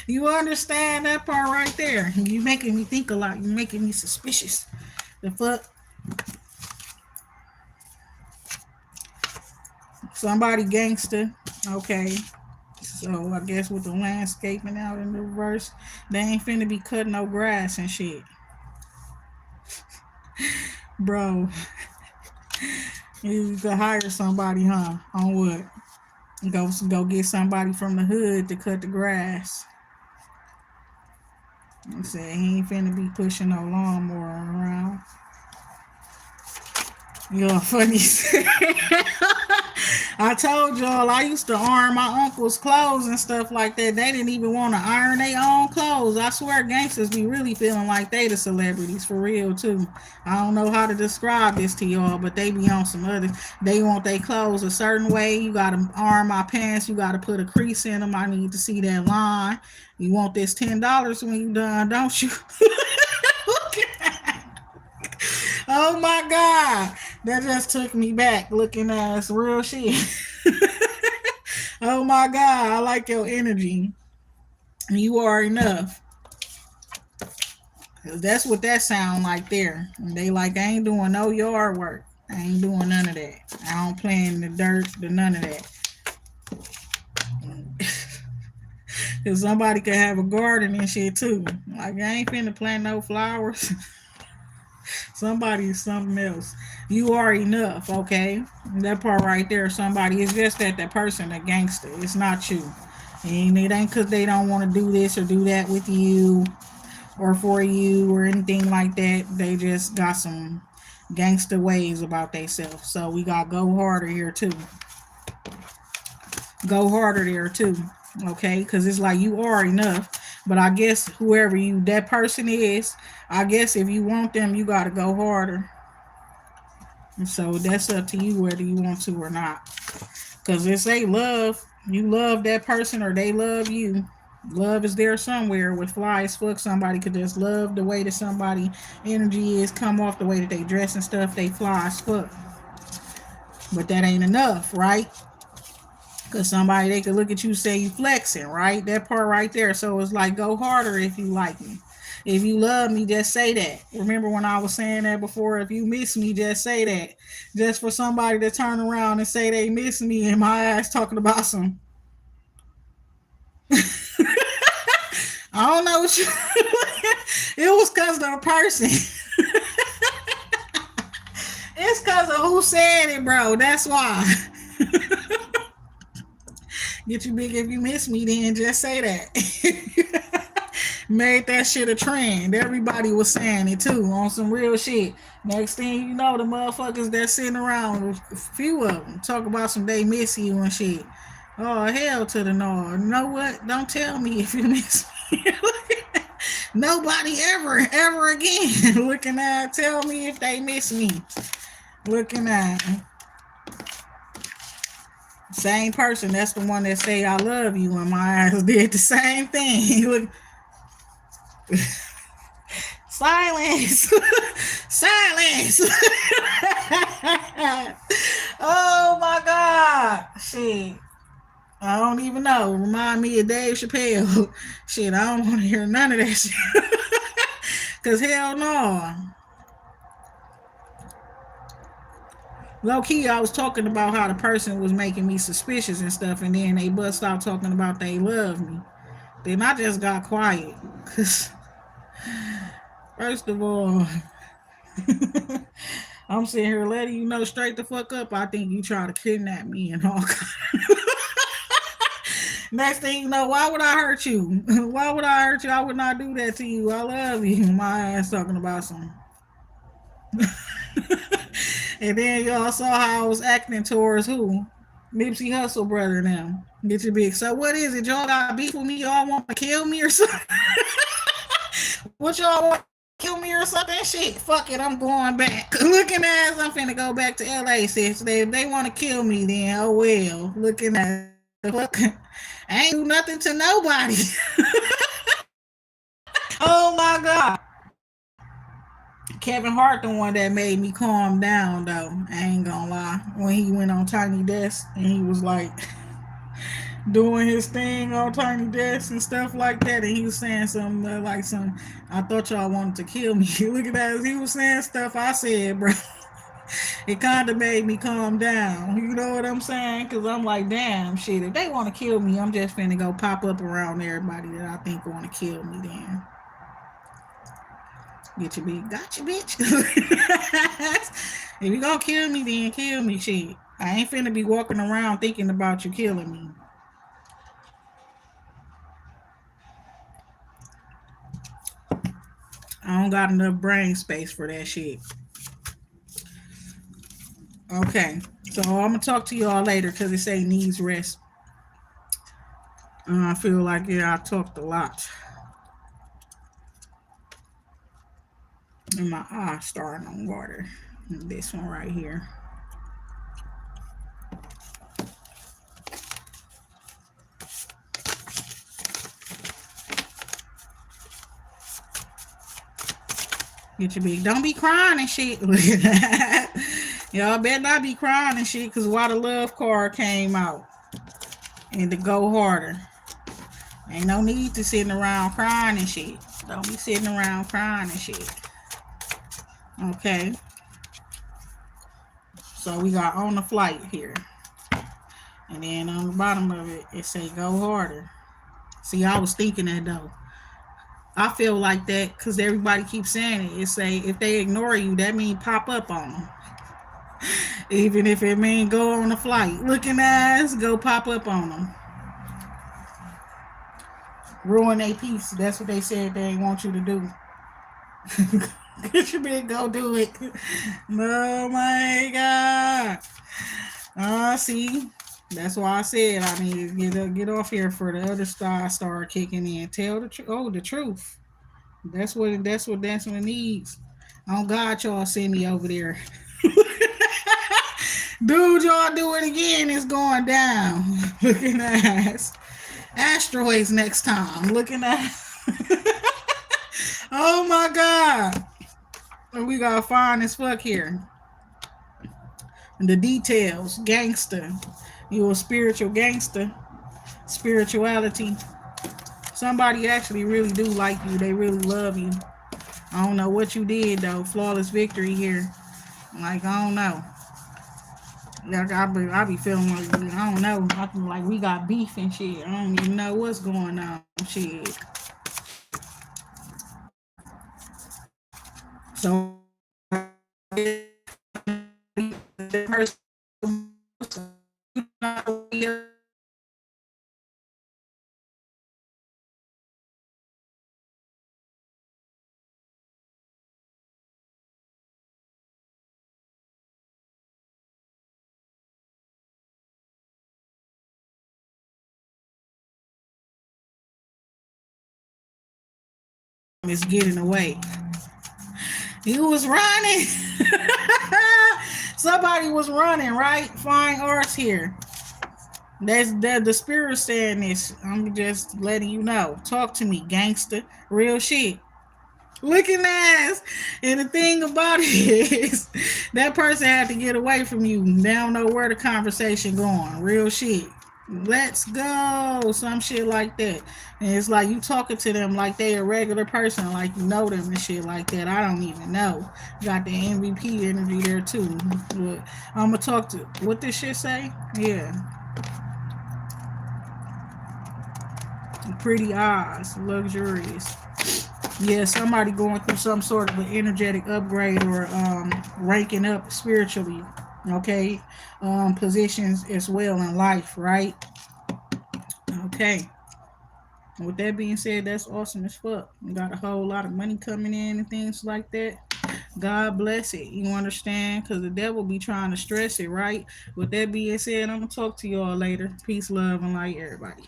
You understand that part right there? You making me think a lot. You making me suspicious. The fuck? Somebody gangster. Okay. So I guess with the landscaping out in the reverse, they ain't finna be cutting no grass and shit. Bro, you could hire somebody, huh? On what? Go get somebody from the hood to cut the grass. I said he ain't finna be pushing no lawnmower around. You're funny. I told y'all I used to iron my uncle's clothes and stuff like that. They didn't even want to iron their own clothes. I swear gangsters be really feeling like they the celebrities for real too. I don't know how to describe this to y'all, but they be on some other. They want their clothes a certain way. You gotta iron my pants. You gotta put a crease in them. I need to see that line. You want this $10 when you done, don't you? Oh my God. That just took me back looking at real shit. Oh my God. I like your energy. You are enough. Cause that's what that sound like there. And they like, I ain't doing no yard work. I ain't doing none of that. I don't play in the dirt, none of that. Cause somebody could have a garden and shit too. Like I ain't finna plant no flowers. Somebody is something else. You are enough, okay? That part right there, somebody is just that person, a gangster. It's not you. And it ain't because they don't want to do this or do that with you or for you or anything like that. They just got some gangster ways about themselves. So we got to go harder here too. Go harder there too, okay? Because it's like you are enough. But I guess whoever you that person is, I guess if you want them, you got to go harder. And so that's up to you whether you want to or not. Because if they love, you love that person or they love you. Love is there somewhere with fly as fuck. Somebody could just love the way that somebody energy is, come off the way that they dress and stuff. They fly as fuck. But that ain't enough, right? Because somebody, they could look at you, say you flexing, right? That part right there. So it's like, go harder if you like me. If you love me, just say that. Remember when I was saying that before? If you miss me, just say that. Just for somebody to turn around and say they miss me and my ass talking about some. I don't know what you. It was because of the person. It's because of who said it, bro. That's why. Get you big if you miss me, then just say that. Made that shit a trend. Everybody was saying it too on some real shit. Next thing you know, the motherfuckers that sitting around, a few of them, talk about some they miss you and shit. Oh, hell to the no. You know what? Don't tell me if you miss me. Nobody ever again looking at, tell me if they miss me. Looking at same person. That's the one that say I love you, and my eyes did the same thing. Look, silence, silence. Oh my God, shit. I don't even know. Remind me of Dave Chappelle. Shit, I don't want to hear none of that shit. Cause hell no. Low key, I was talking about how the person was making me suspicious and stuff, and then they bust out talking about they love me. Then I just got quiet. Cause first of all, I'm sitting here letting you know straight the fuck up. I think you try to kidnap me and all. Next thing you know, why would I hurt you? Why would I hurt you? I would not do that to you. I love you. My ass talking about some. And then y'all saw how I was acting towards who? Nipsey Hustle brother now. Get your big. So what is it? Y'all got beef with me? Y'all want to kill me or something? What y'all want to kill me or something? Shit, fuck it. I'm going back. Looking at I'm finna go back to LA. Sis. If they want to kill me, then oh well. Looking at fuck. I ain't do nothing to nobody. Oh my God. Kevin Hart, the one that made me calm down, though. I ain't gonna lie. When he went on Tiny Desk and he was like doing his thing on Tiny Desk and stuff like that, and he was saying something like some, I thought y'all wanted to kill me. Look at that. He was saying stuff I said, bro. It kind of made me calm down. You know what I'm saying? Because I'm like, damn, shit, if they want to kill me, I'm just finna go pop up around everybody that I think want to kill me then. Get your big, gotcha, bitch. If you gonna kill me, then kill me, shit. I ain't finna be walking around thinking about you killing me. I don't got enough brain space for that shit. Okay, so I'm gonna talk to y'all later because it say needs rest. I feel like, yeah, I talked a lot. And my eye starting on water. This one right here. Get your big. Don't be crying and shit. Look at that. Y'all better not be crying and shit, because why the love card came out. And to go harder. Ain't no need to sitting around crying and shit. Don't be sitting around crying and shit. Okay. So we got on the flight here. And then on the bottom of it, it say go harder. See, I was thinking that though. I feel like that because everybody keeps saying it. It say if they ignore you, that means pop up on them. Even if it mean go on a flight. Looking ass, go pop up on them. Ruin their peace. That's what they said they want you to do. Get your big, go do it. Oh my God. See, that's why I said I need to get off here for the other star start kicking in. Tell the truth. Oh, the truth. That's what it needs. Oh God, y'all send me over there. Dude, y'all do it again. It's going down. Looking at asteroids next time. Looking at. Oh my God. We got fine as fuck here. The details. Gangster. You a spiritual gangster. Spirituality. Somebody actually really do like you. They really love you. I don't know what you did though. Flawless victory here. Like, I don't know. Like, I be feeling like, I don't know. I feel like we got beef and shit. I don't even know what's going on. Shit. So the person is getting away. He was running. Somebody was running, right? Fine arts here. That's the spirit saying this. I'm just letting you know. Talk to me, gangster. Real shit. Looking ass. And the thing about it is that person had to get away from you. They don't know where the conversation going. Real shit. Let's go. Some shit like that. And it's like you talking to them like they a regular person, like you know them and shit like that. I don't even know. Got the MVP energy there too. But I'm gonna talk to what this shit say? Yeah. Pretty eyes, luxurious. Yeah, somebody going through some sort of an energetic upgrade or ranking up spiritually. Okay, positions as well in life, right? Okay. With that being said, that's awesome as fuck. You got a whole lot of money coming in and things like that. God bless it. You understand? Because the devil be trying to stress it, right? With that being said, I'm going to talk to y'all later. Peace, love, and light, everybody.